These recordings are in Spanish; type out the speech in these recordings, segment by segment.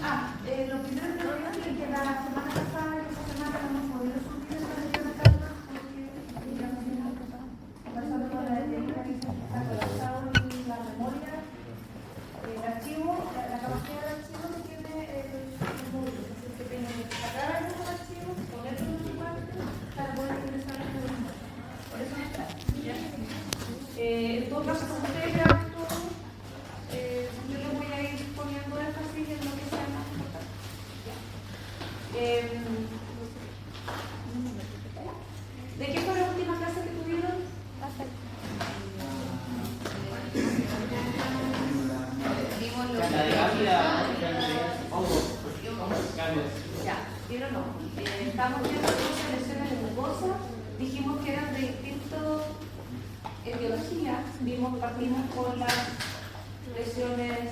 Lo primero que voy a decir es que la semana pasada y esta semana no hemos podido subir esta lección de cartas porque ya no tiene pasando con la técnica que está colapsado en la memoria, el archivo, la capacidad del archivo que tiene el módulo. Así que tiene que sacar algunos archivos, ponerlos en su parte para poder ingresar a la pregunta. Por eso no está. En todo caso, como ustedes graban todo, yo les voy a ir poniendo énfasis en lo que sea más importante. ¿De qué fue la última clase que tuvieron? Ya, ¿vieron o no? Estamos viendo algunas lesiones de mucosa. Dijimos que eran de distintos etiologías. Partimos con las lesiones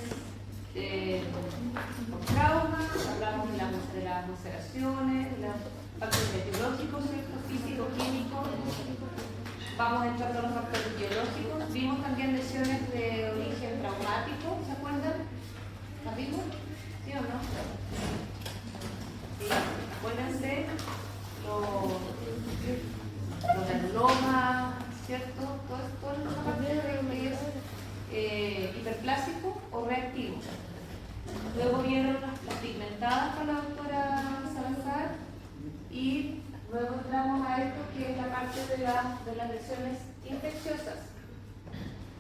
por trauma, hablamos de las ulceraciones, de los factores etiológicos, físico, químico. Vamos entrando a los factores biológicos. Vimos también lesiones de origen traumático, ¿se acuerdan? ¿Las vimos? ¿Sí o no? Sí, acuérdense los anulomas, ¿cierto? Todo esa parte que es hiperplásico o reactivo. Luego vieron las pigmentadas con la doctora Salazar y luego entramos a esto que es la parte de las lesiones infecciosas.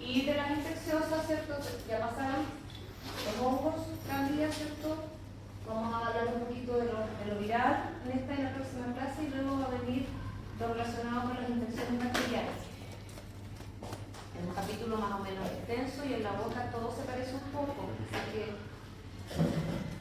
Y de las infecciosas, ¿cierto? Ya pasaron los hongos, cándida, ¿cierto? Vamos a hablar un poquito de lo viral en esta y la próxima clase y luego va a venir lo relacionado con las infecciones bacterianas. Es un capítulo más o menos extenso y en la boca todo se parece un poco, así que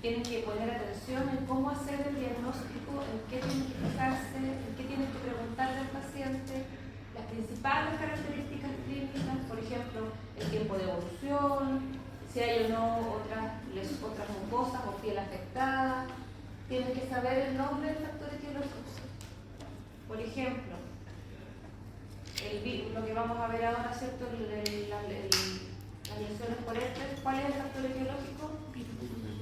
tienen que poner atención en cómo hacer el diagnóstico, en qué tienen que fijarse, en qué tienen que preguntarle al paciente, las principales características clínicas, por ejemplo, el tiempo de evolución, si hay o no otras mucosas o piel afectada. Tienen que saber el nombre del factor etiológico. Por ejemplo, lo que vamos a ver ahora, ¿cierto? Las lesiones por herpes. ¿Cuál es el factor etiológico?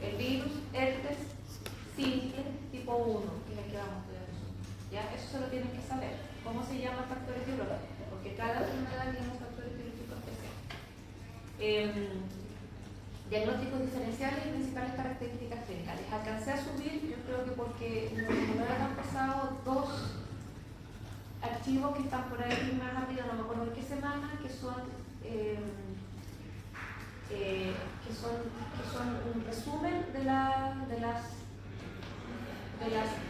El virus, herpes, simple, tipo 1, que es el que vamos a estudiar nosotros. ¿Ya? Eso se lo tienen que saber. ¿Cómo se llama el factor etiológico? Porque cada enfermedad tiene un factor etiológico especial. Diagnósticos diferenciales y principales características clínicas. Les alcancé a subir, yo creo que porque no han pasado 2 archivos que están por ahí más rápido, no me acuerdo en qué semana, que son un resumen de las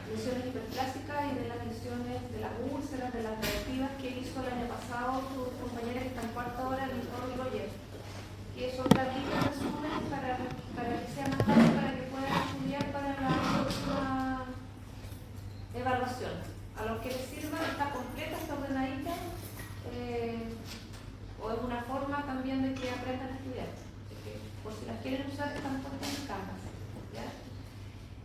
lesiones hiperplásicas y de las lesiones de las úlceras, de las reactivas que hizo el año pasado su compañera que está en cuarta hora, el doctor Roger, que son tablitas resúmenes para que sea más fácil para que puedan estudiar para la próxima evaluación. A los que les sirva, está completa, está ordenadita, o es una forma también de que aprendan a estudiar. Así que, por si las quieren usar, están puestas en Canvas. ¿Ya?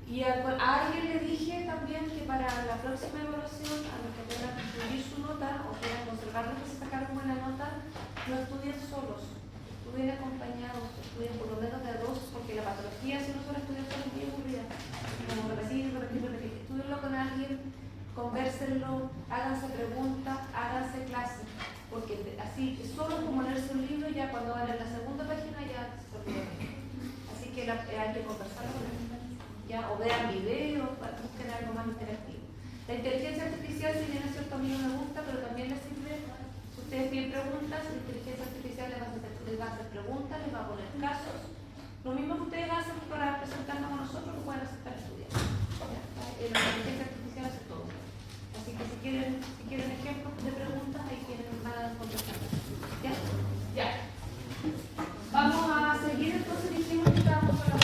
Y a alguien le dije también que para la próxima evaluación, a los que tengan que subir su nota o quieran conservar los que se sacaron buena nota, no estudien solos, estudien acompañados, estudien por lo menos de a 2, porque la patología, si no solo estudian solos, es muy aburrida. Como repetir, estudienlo con alguien, convérsenlo, háganse preguntas, háganse clases, porque así, solo como leerse un libro, ya cuando van en la segunda página ya se olvidan. Así que hay que conversarlo con él. ¿Ya? O vean videos, busquen algo más interactivo. La inteligencia artificial, si bien es cierto, a mí no me gusta, pero también les sirve. Si ustedes tienen preguntas, la inteligencia artificial les va a hacer preguntas, les va a poner casos. Lo mismo que ustedes hacen para presentarnos a nosotros, lo pueden hacer para estudiar. La inteligencia artificial hace todo. Así que si quieren ejemplos de preguntas, ahí tienen para contestar. ¿Ya? Ya. Vamos a seguir entonces, dijimos que estábamos con la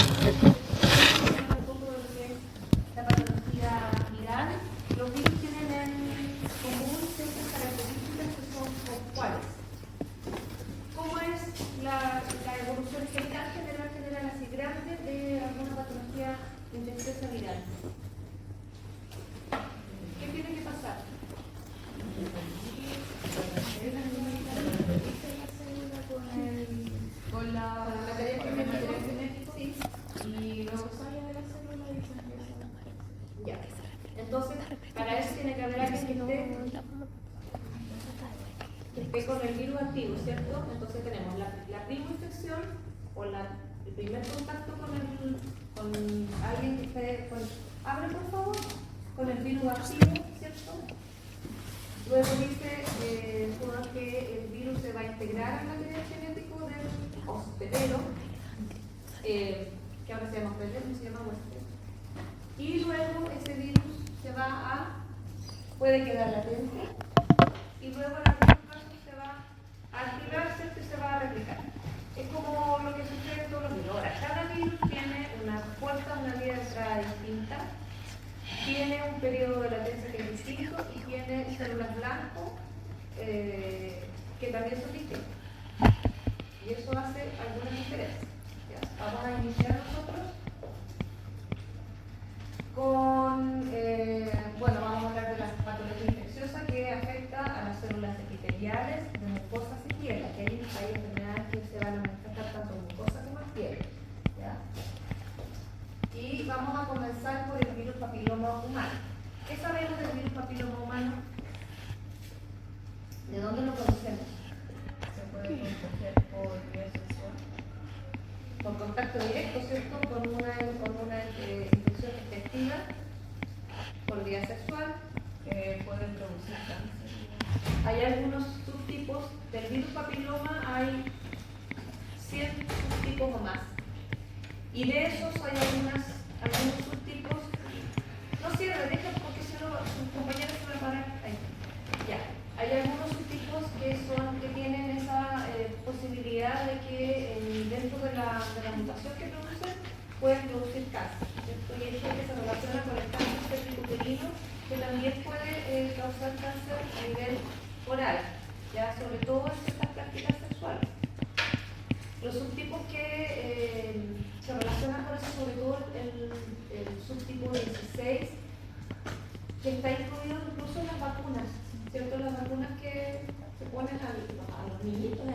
patología viral. Los virus tienen en común ciertas características que son cuáles. ¿Cómo es la evolución general así grande de alguna patología infecciosa viral? ¿Qué tiene que pasar? Con la material genético, sí. Y luego esté con el virus activo, ¿cierto? Entonces tenemos la prima infección o el primer contacto con alguien que esté con, abre por favor, con el virus activo, ¿cierto? Luego dice que el virus se va a integrar al material genético del hospedero, que ahora se llama hospedero, no se llama huésped. Y luego ese virus puede quedar latente y luego en algunos casos se va a activar, ¿cierto? Y se va a replicar. Es como lo que sucede en todos los virus. Ahora, cada virus tiene una vía de entrada distinta, tiene un periodo de latencia que es distinto y tiene células blanco que también son distintas. Y eso hace algunas diferencias. ¿Ya? Vamos a iniciar nosotros con, vamos a hablar de la patología infecciosa que afecta a las células epiteliales de mucosas y piel. Aquí hay enfermedades que se van a manifestar tanto en mucosa como en piel. ¿Ya? Y vamos a comenzar por el virus papiloma humano. ¿Qué sabemos del virus papiloma humano? ¿De dónde lo conocemos? Se puede conocer por vía sexual, por contacto directo, ¿cierto? Con una infección infectiva, por vía sexual, que pueden producir cáncer. Hay algunos subtipos del virus papiloma, hay 100 subtipos o más. Y de esos hay algunos subtipos. No cierre, deja porque si no, sus compañeros se van a parar ahí. Ya. Hay algunos subtipos que tienen esa posibilidad de que dentro de la mutación que producen pueden producir cáncer, ¿cierto? Y esto que se relaciona con el cáncer cervicuterino, que también puede causar cáncer a nivel oral, ya sobre todo en ciertas prácticas sexuales. Los subtipos que se relacionan con eso, sobre todo el subtipo 16, que está incluido incluso en las vacunas, ¿cierto? Las vacunas que se ponen a los niñitos,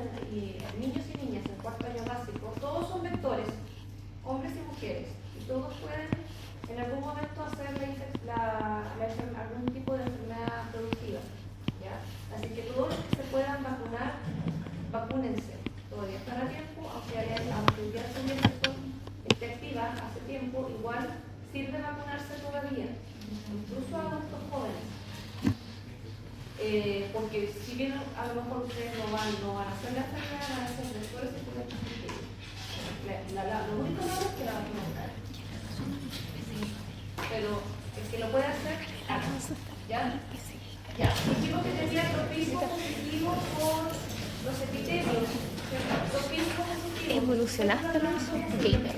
niños y niñas en cuarto año básico, todos son vectores, hombres y mujeres, y todos pueden en algún momento hacer algún tipo de enfermedad productiva, ¿ya? Así que todos los que se puedan vacunar, vacúnense. Todavía están a tiempo, aunque ya esté activa hace tiempo, igual sirve vacunarse todavía, incluso a adultos jóvenes. Porque si bien a lo mejor ustedes no van a hacer la enfermedad, van a hacer vectores y pueden transmitir. Lo único malo es que la vacuna está. Pero el que lo puede hacer, ¿ya? Ya. Dijimos que tenía tropismo positivo por los epitelios. Tropismo positivo. Evolucionaste los gamer.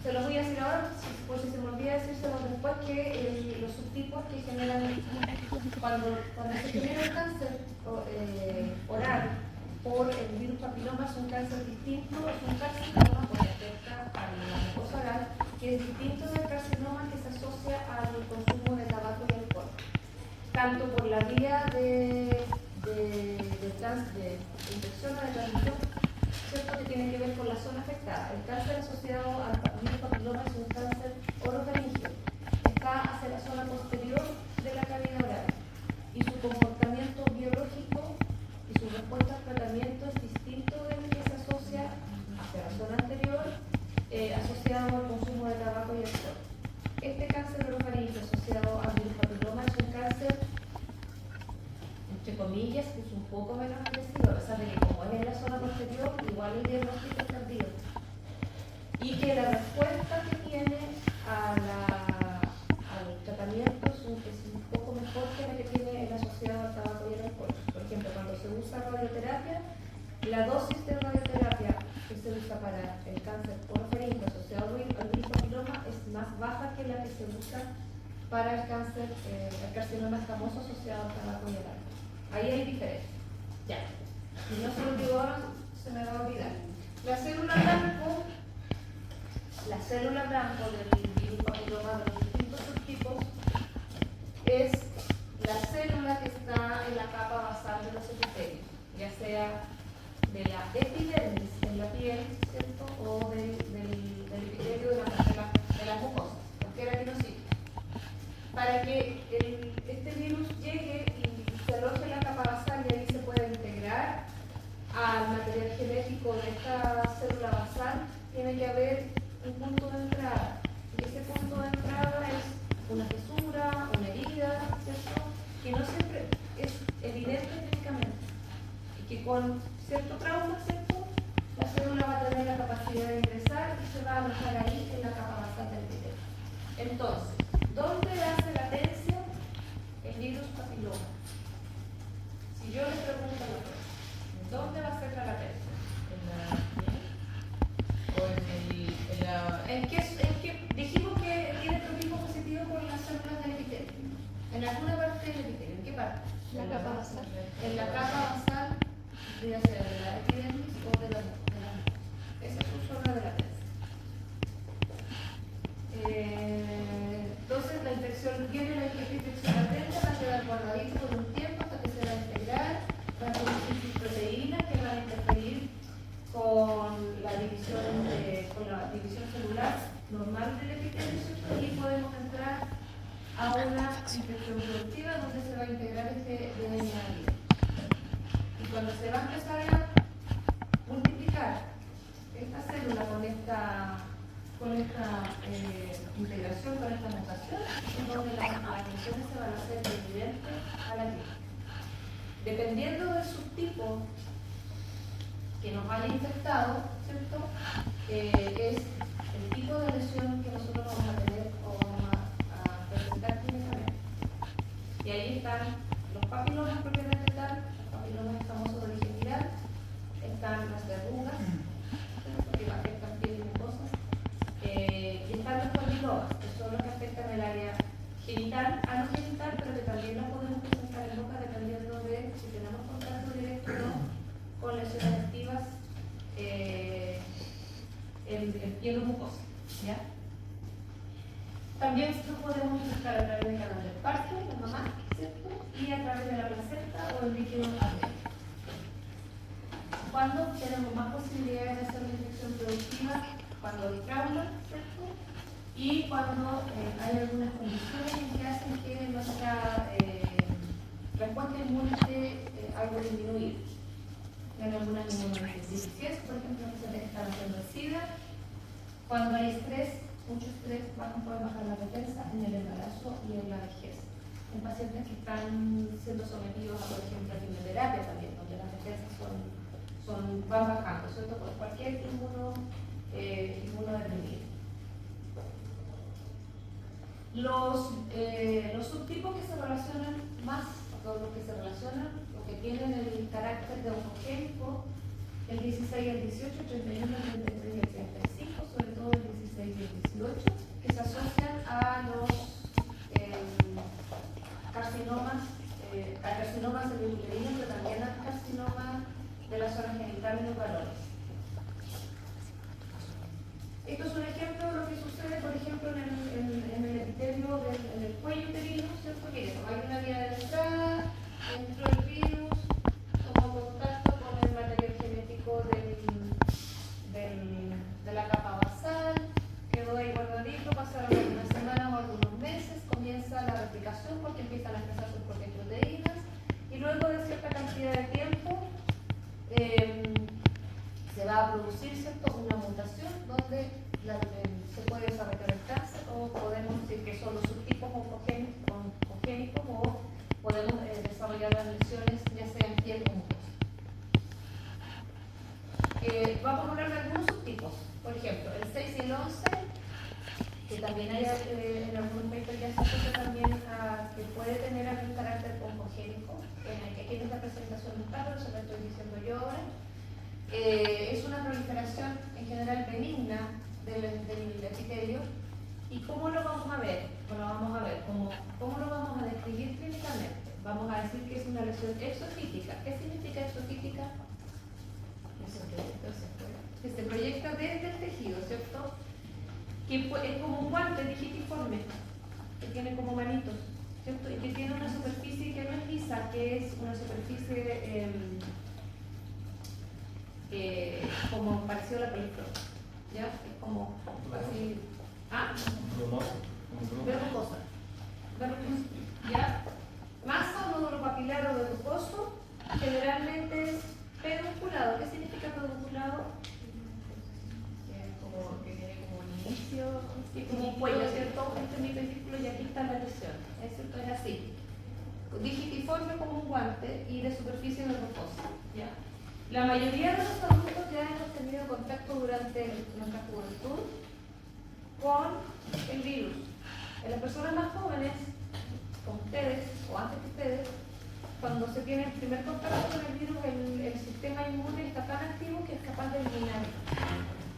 Se los voy a decir ahora, por si se me olvida decírselos después, que los subtipos que generan cuando se genera el cáncer oral por el virus papiloma es un cáncer distinto, es un carcinoma que afecta a la mucosa oral, que es distinto del carcinoma que se asocia al consumo de tabaco y alcohol, tanto por la vía de infección o de transmisión, ¿cierto? Que tiene que ver con la zona afectada. El cáncer asociado al virus papiloma es un cáncer orofaríngeo. Está hacia la zona posterior de la cavidad oral y su comportamiento biológico y su respuesta al tratamiento es distinto del que se asocia hacia la zona anterior, asociado al consumo de tabaco y alcohol. Este cáncer orofaríngeo asociado al virus papiloma es un cáncer, entre comillas, que es un poco menos agresivo, a pesar de que como es en la zona posterior, igual el diagnóstico es tardío. Y que la respuesta que tiene al tratamiento es un poco mejor que la que tiene el asociado al tabaco y al alcohol. Por ejemplo, cuando se usa radioterapia, la dosis de radioterapia que se usa para el cáncer orofaríngeo asociado al virus papiloma es más baja que la que se usa para el cáncer, el carcinoma escamoso asociado al tabaco y al alcohol. Ahí hay diferencia. Ya. Si no se lo digo ahora, se me va a olvidar. La célula blanco del virus papiloma de los distintos subtipos es la célula que está en la capa basal de los epitelios, ya sea de la epidermis en en la piel, ¿cierto? O del epitelio de las mucosas, cualquiera que nos sirva. Para que este virus llegue y se aloje en la capa basal y ahí se pueda integrar al material genético de esta célula basal, tiene que haber un punto de entrada. Y ese punto de entrada es una fisura, una herida, ¿cierto? Que no siempre es evidente clínicamente. Y que con cierto trauma, ¿cierto? La célula va a tener la capacidad de ingresar y se va a alojar ahí en la capa basal del epitelio. Entonces, ¿dónde hace latencia el virus papiloma? Si yo les pregunto a la persona, ¿dónde va a ser la latencia? ¿En la piel? ¿O ¿En qué dijimos que tiene tropismo positivo por las células del epitelio? En alguna parte del epitelio. ¿En qué parte? La capa basal. En la capa basal, ya sea de la epidermis o de la mucosa. Esa es su zona de latencia. Entonces la infección viene, la infección latente, va a quedar guardadita por un tiempo hasta que se va a integrar, va a producir proteínas que van a interferir con la división celular normal del epitelio, y podemos entrar a una infección productiva donde se va a integrar este DNA. Y cuando se va a empezar a multiplicar esta célula con esta integración, con esta mutación, es donde las funciones se van a hacer evidentes a la piel. Dependiendo del subtipo que nos haya infectado, ¿cierto? Es el tipo de lesión que nosotros vamos a tener o vamos a presentar clínicamente. Y ahí están los papilomas propiamente tal, los papilomas famosos de origen viral, están las verrugas, que afectan piel y mucosas, y están los colilomas, que son los que afectan el área genital, anogenital, pero que también las podemos presentar en boca dependiendo de si tenemos contacto directo o no con lesiones activas en piel o mucosa. ¿Ya? También lo podemos buscar a través del canal del parto, la mamá, ¿cierto? Y a través de la placenta o el líquido amniótico. Cuando tenemos más posibilidades de hacer una infección productiva, cuando hay trauma, ¿cierto? Y cuando hay algunas condiciones que hacen que nuestra respuesta inmune esté algo disminuida. En algunas inmunodeficiencias, por ejemplo, que se están haciendo el SIDA, cuando hay estrés, mucho estrés, puede bajar la defensa en el embarazo y en la vejez. En pacientes que están siendo sometidos a, por ejemplo, a quimioterapia también, donde las defensas van bajando, ¿cierto? Por cualquier inmunodeprimido. Los subtipos que se relacionan más, o los que se relacionan, los que tienen el carácter de oncogénico, el 16 y el 18, el 31, el 33 y el 35, sobre todo el 16 y el 18, que se asocian a los carcinomas cervicuterinos, pero también al carcinoma de la zona genital en los varones. Esto es un ejemplo de lo que sucede, por ejemplo, en el epitelio en el cuello uterino, ¿cierto? Que hay una vía de entrada, entró el virus, tomó contacto con el material genético de la capa basal, quedó ahí guardadito, pasaron algunas semanas o algunos meses, comienza la replicación porque empiezan a expresar sus propias proteínas, y luego de cierta cantidad de tiempo se va a producir, ¿cierto?, una mutación donde se puede desarrollar el cáncer, o podemos decir que son los subtipos oncogénicos, o podemos desarrollar las lesiones ya sea en piel o mucosa. Vamos a hablar de algunos subtipos. Por ejemplo, el 6 y el 11, que también hay en algunos papers ya se asocia también a que puede tener algún carácter oncogénico. Aquí en esta presentación no está, pero se lo estoy diciendo yo ahora. Es una proliferación en general benigna del epitelio. ¿Y cómo lo vamos a ver? Bueno, vamos a ver cómo lo vamos a describir clínicamente. Vamos a decir que es una lesión exofítica. ¿Qué significa exofítica? Que se proyecta desde el tejido, ¿cierto? Que es como un guante digitiforme, que tiene como manitos, ¿cierto? Y que tiene una superficie que no es lisa, que es una superficie como parecido a la película, ¿ya? Es como así, ¿ah? Verrucosa. ¿Ya? Masa o nódulo papilar o verrucoso, generalmente es pedunculado. ¿Qué significa pedunculado? Como que tiene como un inicio. Y como un cuello, ¿cierto? Este es mi pedúnculo y aquí está la lesión. Es cierto, es así. Digitiforme como un guante y de superficie verrucosa, ¿ya? La mayoría de los adultos ya hemos tenido contacto durante nuestra juventud con el virus. En las personas más jóvenes, con ustedes o antes que ustedes, cuando se tiene el primer contacto con el virus, el sistema inmune está tan activo que es capaz de eliminarlo.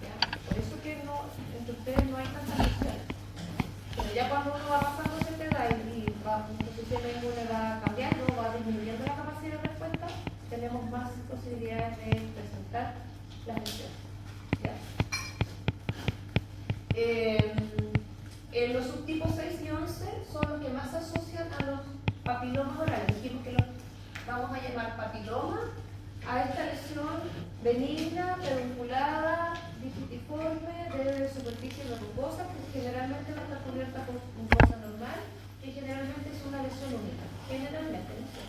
¿Ya? Por eso que entre ustedes no hay tanta lesión. Pero ya cuando uno va pasando cierta edad y nuestro sistema inmune va cambiando, va disminuyendo la capacidad de respuesta, tenemos más posibilidades de presentar las lesiones. ¿Ya? Los subtipos 6 y 11 son los que más se asocian a los papilomas orales. Dijimos que los vamos a llamar papiloma a esta lesión benigna, pedunculada, digitiforme, de superficie verrucosa, que generalmente no está cubierta por mucosa normal y generalmente es una lesión única. Generalmente, no sé.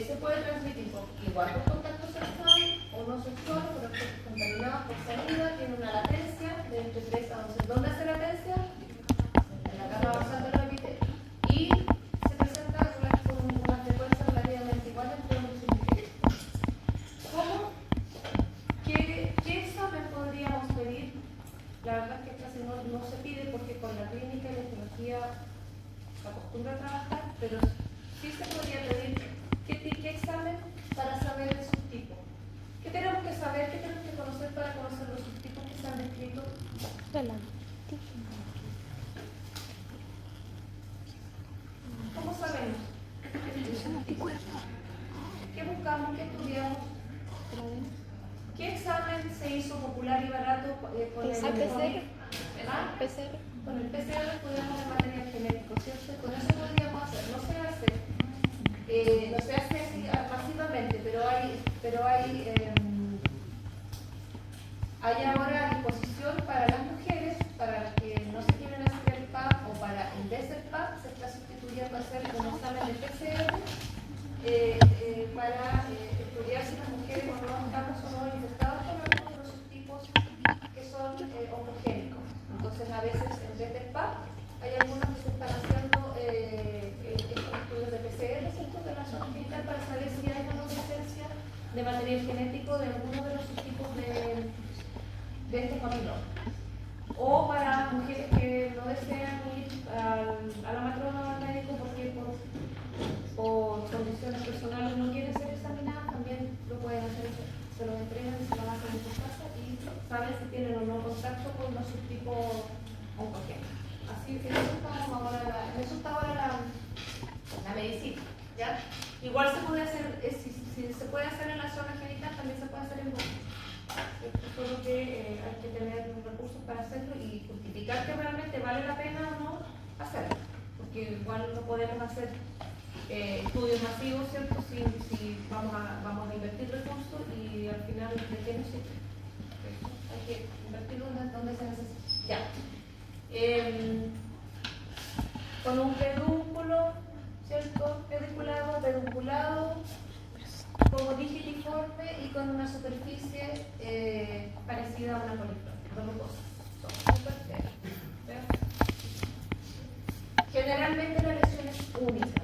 Se puede transmitir igual por contacto sexual o no sexual, pero contaminados por salida, tiene una latencia de entre 3 a 11. ¿Dónde hace latencia? En la capa basal del epitelio. Y se presenta con una frecuencia relativamente igual entre hombres y mujeres. ¿Cómo? ¿Qué examen podríamos pedir? La verdad es que casi no se pide porque con la clínica y la etiología se acostumbra a trabajar, pero sí se podría pedir qué examen para saber el subtipo. ¿Qué tenemos que saber? ¿Qué tenemos que conocer para conocer los subtipos que se han descrito? ¿Cómo sabemos? ¿Qué buscamos? ¿Qué estudiamos? ¿Qué examen se hizo popular y barato con el PCR. ¿Ah? PCR. Con el PCR estudiamos el material genético, ¿cierto? Con eso podríamos hacer. No se hace así masivamente, pero hay ahora a disposición para las mujeres, para las que no se quieren hacer el PAP o para en vez del PAP se está sustituyendo a hacer un examen de PCR para estudiar si las mujeres o no estamos o no infectadas con algunos de los subtipos que son oncogénicos. Entonces a veces en vez del PAP hay algunos que se están haciendo estos estudios de PCR, ¿cierto? De la zona genital para saber si hay una presencia de material genético de alguno de los subtipos de este papiloma. O para mujeres que no desean ir a la matrona o al médico porque por condiciones personales no quieren ser examinadas, también lo pueden hacer, se los entregan y se los hacen en su casa y saben si tienen o no contacto con los subtipos oncogénicos. Así que eso está ahora la medicina, ¿ya? Igual se puede hacer, si se puede hacer en la zona genital, también se puede hacer en boca. Solo que hay que tener recursos para hacerlo y justificar que realmente vale la pena o no hacerlo. Porque igual no podemos hacer estudios masivos, ¿cierto? Si vamos a invertir recursos y al final de qué nos sirve. Hay que invertirlo donde se necesita. Ya. Con un pedúnculo, ¿cierto? Pedunculado, como digitiforme y con una superficie parecida a una verrucosa. Son súper feas. Generalmente la lesión es única,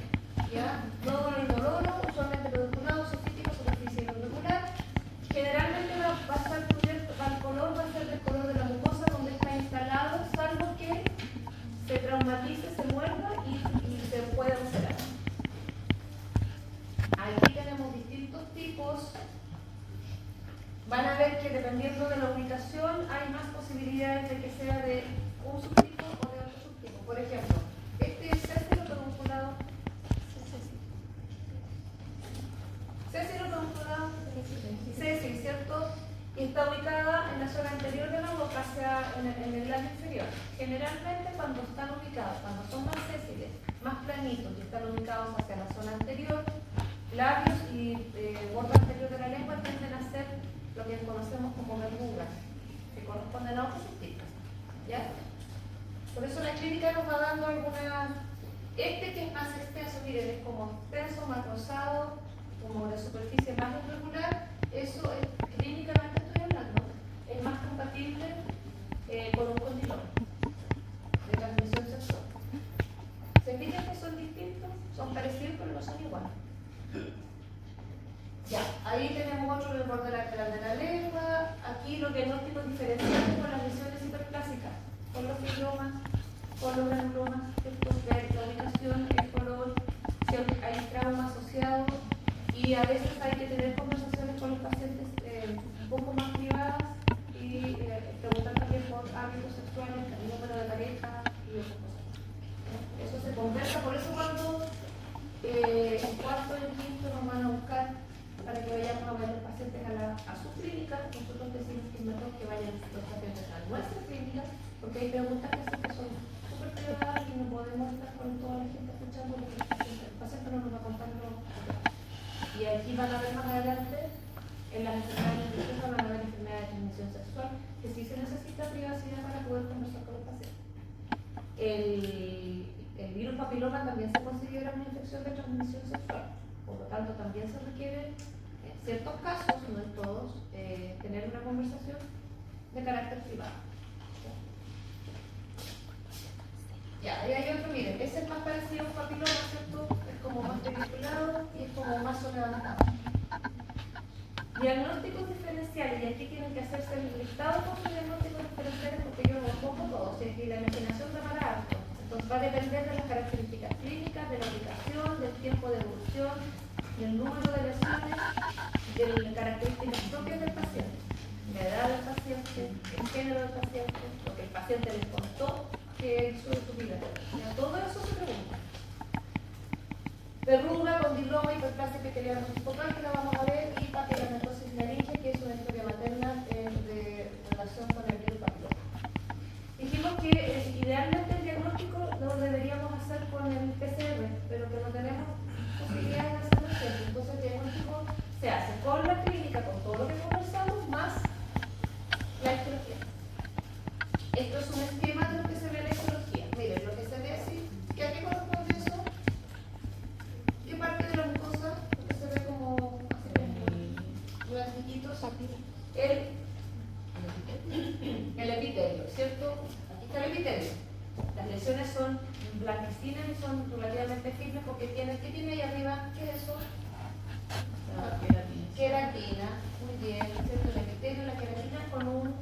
¿ya? Nódulo indoloro, usualmente pedunculado, sofítico, superficie irregular. Generalmente va a estar cubierto, el color va a ser del color de la mucosa donde está instalado, salvo que se traumatice, se muerda y se pueda ulcerar. Aquí tenemos distintos tipos. Van a ver que dependiendo de la ubicación hay más posibilidades de que sea de un subtipo o de otro subtipo. Por ejemplo, este es cécilo pedunculado. Cécilo pedunculado. Cécil, ¿cierto? Y está ubicada en la zona anterior de la boca, en el labio inferior. Generalmente cuando están ubicados, cuando son más sésiles, más planitos y están ubicados hacia la zona anterior, labios y borde anterior de la lengua, lo que conocemos como verrugas, que corresponden a otros subtipos, ¿ya? Por eso la clínica nos va dando algunas. Este que es más extenso, miren, es como extenso, más rosado, como de superficie más irregular, eso es, clínicamente estoy hablando, es más compatible con un condiloma de transmisión sexual. ¿Se fijan que son distintos? Son parecidos, pero no son iguales. Ya, ahí tenemos otro en el borde lateral de la lengua. Aquí los diagnósticos diferenciales con las lesiones hiperplásicas, con los fibromas, con los granulomas, la ubicación, el color, si hay trauma asociado, y a veces hay que tener conversaciones con los pacientes un poco más privadas y preguntar también por hábitos sexuales, el número de pareja y otras cosas. Eso se conversa, por eso cuando en cuarto y en quinto nos van a buscar para que vayamos a ver los pacientes a su clínica, nosotros decimos que es mejor que vayan los pacientes a nuestra clínica, porque hay preguntas que son súper privadas y no podemos estar con toda la gente escuchando porque el paciente no nos va a contar lo. Y aquí van a ver más adelante, en las enfermedades infecciosas van a ver enfermedades de transmisión sexual, que sí se necesita privacidad para poder conversar con los pacientes. El virus papiloma también se considera una infección de transmisión sexual, por lo tanto también se requiere, en ciertos casos, no en todos, tener una conversación de carácter privado. Ya, ahí hay otro, miren, ese es más parecido a un papiloma, ¿cierto? Es como más peliculado y es como más levantado. Diagnósticos diferenciales, y aquí tienen que hacerse el listado con sus diagnósticos diferenciales porque yo no los pongo todos, y la imaginación da para harto. Entonces va a depender de las características clínicas, de la ubicación, del tiempo de evolución, del número de lesiones, de las características propias del paciente, la edad del paciente, el género del paciente, lo que el paciente les contó que hizo de su vida. Ya, todo eso se pregunta. Verruga, condiloma, hiperplasia epitelial focal, que la vamos a ver, y papilomatosis laringe, que es una historia materna de relación con el virus papiloma. Dijimos que idealmente el diagnóstico lo deberíamos hacer con el PCR, pero que no tenemos posibilidades de hacerlo siempre. Entonces el diagnóstico se hace con la clínica, con todo lo que conversamos, más la histología. Esto es un esquema de lo que se ve en la histología. Miren, lo que se ve así, que aquí corresponde eso, ¿qué parte de la mucosa? Lo que se ve como blanquitos, el epitelio, ¿cierto? Aquí está el epitelio. Las lesiones son blanquecinas y son relativamente firmes porque tiene, ¿qué tiene ahí arriba? ¿Qué es eso? Queratina, muy bien, ¿cierto? El epitelio, la queratina con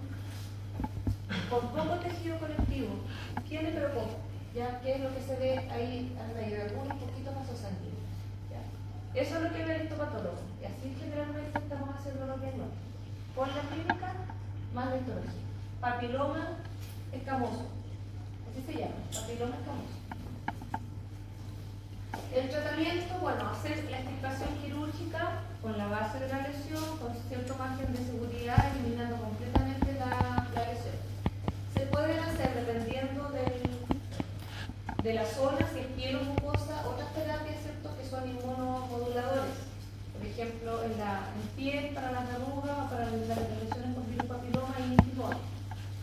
poco tejido conectivo, tiene pero poco, ¿ya? ¿Qué es lo que se ve ahí arriba? Algunos poquitos vasos sanguíneos, ¿ya? Eso es lo que ve el histopatólogo, y así generalmente estamos haciendo los diagnósticos. Con la clínica, más la histología. Papiloma escamoso, así se llama, papiloma escamoso. El tratamiento, bueno, hacer la extirpación quirúrgica con la base de la lesión, con cierto margen de seguridad, eliminando completamente la lesión. Se pueden hacer, dependiendo de la zona, si es piel o mucosa, otras terapias, ¿cierto?, que son inmunomoduladores. Por ejemplo, en piel para las verrugas o para las lesiones con virus papiloma y tifón.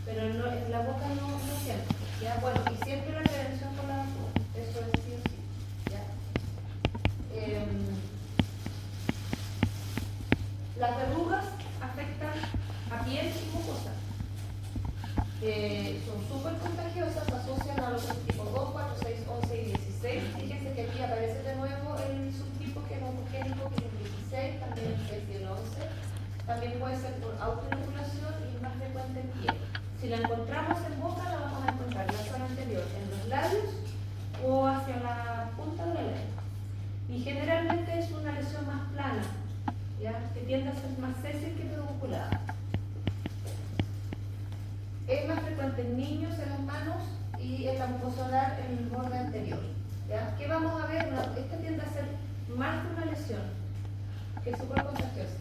Pero en la boca no siempre. ¿Ya? Bueno, y siempre la prevención con la vacuna. Eso es sí o sí. ¿Ya? Las verrugas afectan a piel y mucosa. Son súper contagiosas, se asocian a los subtipos 2, 4, 6, 11 y 16. Fíjense que aquí aparece de nuevo el subtipo que es homogénico, que es el 16, también el 6 y el 11. También puede ser por autoinoculación y es más frecuente en piel. Si la encontramos en boca, la vamos a encontrar en la zona anterior, en los labios o hacia la punta de la lengua. Y generalmente es una lesión más plana, ¿ya? Que tiende a ser más sésil que pedunculada. Es más frecuente en niños, en las manos y en la mucosa oral en el borde anterior. ¿Ya? ¿Qué vamos a ver? Esta tiende a ser más que una lesión, que es súper contagiosa.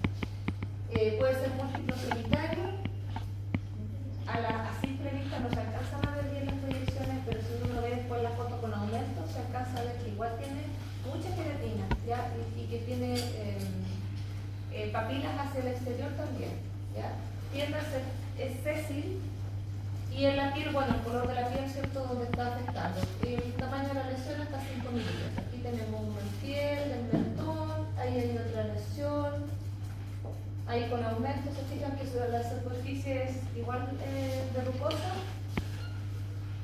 Puede ser múltiplo solitario. A simple vista no se alcanza a ver bien las proyecciones, pero si uno ve después la foto con aumento, se alcanza a ver que igual tiene mucha queratina, ¿ya? Y que tiene papilas hacia el exterior también. ¿ya? Tiende a ser es sésil y en la piel, bueno, el color de la piel, ¿cierto?, donde está afectando. El tamaño de la lesión está 5 milímetros. Aquí tenemos una en piel, del mentón, ahí hay otra lesión. Ahí con aumento, se fijan que la superficie es igual verrucosa.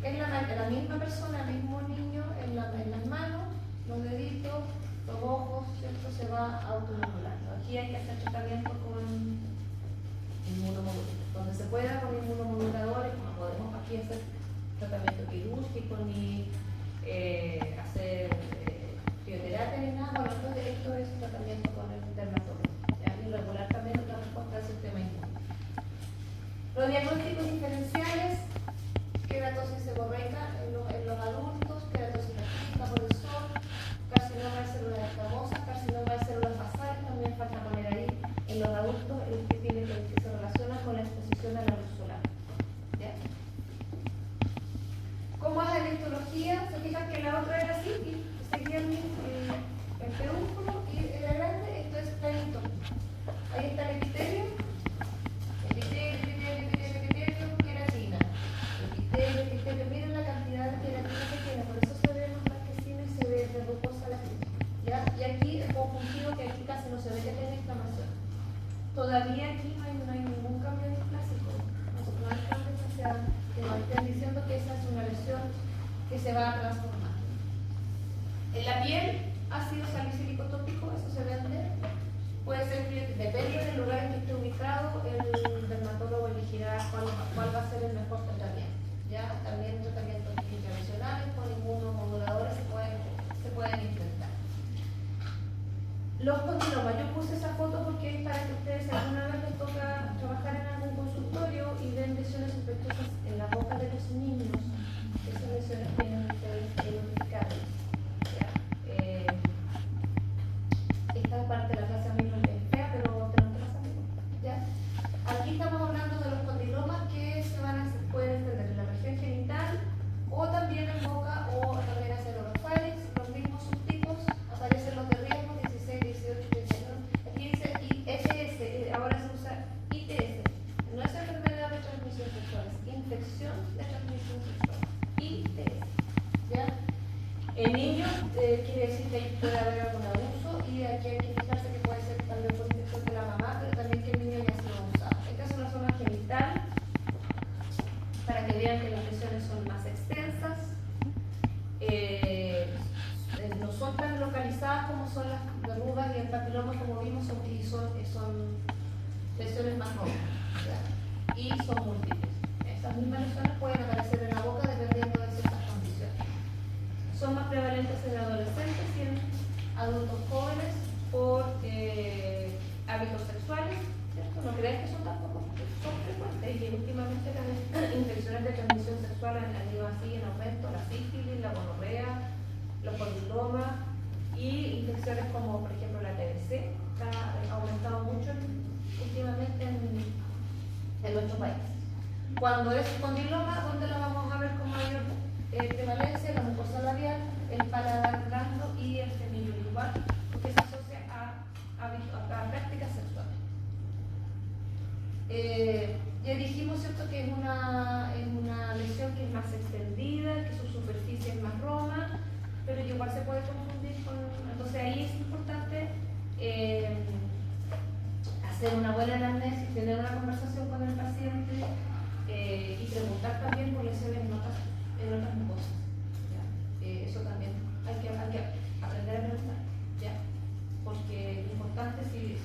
Es la misma persona, el mismo niño, en las manos, los deditos, los ojos, ¿cierto? Se va automodulando. Aquí hay que hacer tratamiento con inmunomoduladores. Donde se pueda con inmunomoduladores, no podemos aquí hacer tratamiento quirúrgico ni hacer crioterapia ni nada. Bueno, entonces esto es tratamiento con el dermatólogo. Y regular también la respuesta del sistema inmune. Los diagnósticos diferenciales: queratosis seborreica en los adultos, queratosis raquítica por el sol, carcinoma de células escamosas, carcinoma de células basales, también falta poner ahí en los adultos el que se relaciona con la exposición a la luz solar. ¿Ya? ¿Cómo es la histología? Se fijan que la otra era así y seguía el pedúnculo y era grande, esto es planito. Ahí está el epitelio, queratina. Epitelio, miren la cantidad de queratina que tiene, por eso se ve más blanquecina y se ve verrucosa la piel. ¿Ya? Y aquí el conjuntivo, que aquí casi no se ve que tiene inflamación. Todavía aquí no hay ningún cambio displasivo, no hay cambio facial, que nos estén diciendo que esa es una lesión que se va a transformar. En la piel, ácido salicílico tópico, eso se vende. Puede ser, depende del lugar en que esté ubicado, el dermatólogo elegirá cuál va a ser el mejor tratamiento. ¿Ya? También tratamientos intervencionales con inmunomoduladores se pueden intentar. Los condilomas, yo puse esa foto porque es para que ustedes, si alguna vez les toca trabajar en algún consultorio y ven lesiones sospechosas en la boca de los niños, esas lesiones tienen que ser identificadas. Esta parte de la clase a mí no es fea, pero tenemos que pasarlo. ¿Ya? Aquí estamos hablando de los condilomas que pueden extender en la región genital o también en boca o también hacer orofarinx. Los mismos subtipos aparecen los de riesgo 16, 18, 31. Aquí dice ITS, ahora se usa ITS. No es enfermedad de transmisión sexual, es infección de transmisión sexual. ITS. ¿Ya? En niños quiere decir que puede haber algún abuso y aquí hay que fijarse que puede ser también por infección de la mamá, pero también que el niño ya se lo ha usado. Esta es una zona genital para que vean que las lesiones son más extensas, no son tan localizadas como son las verrugas y el papiloma, como vimos, son lesiones más jóvenes, ¿ya? Y son múltiples. Estas mismas lesiones pueden aparecer en la boca dependiendo de ciertas condiciones. Son más prevalentes en adolescentes y en adultos jóvenes por hábitos sexuales, ¿cierto? No crean que son tampoco, son frecuentes y últimamente las infecciones de transmisión sexual han ido así en aumento: la sífilis, la gonorrea, los condilomas y infecciones como por ejemplo la TBC, que ha aumentado mucho últimamente en nuestro país. Cuando es condiloma, ¿dónde lo vamos a ver con mayor prevalencia? La mucosa labial, el paladar blando y el semilingual, porque se asocia a prácticas sexuales. Ya dijimos, ¿cierto?, que es una lesión que es más extendida, que su superficie es más roma, pero que igual se puede confundir con... Entonces ahí es importante hacer una buena anamnesis, tener una conversación con el paciente y preguntar también por lesiones en otras mucosas. Eso también hay que aprender a preguntar, ¿ya? Porque es importante, si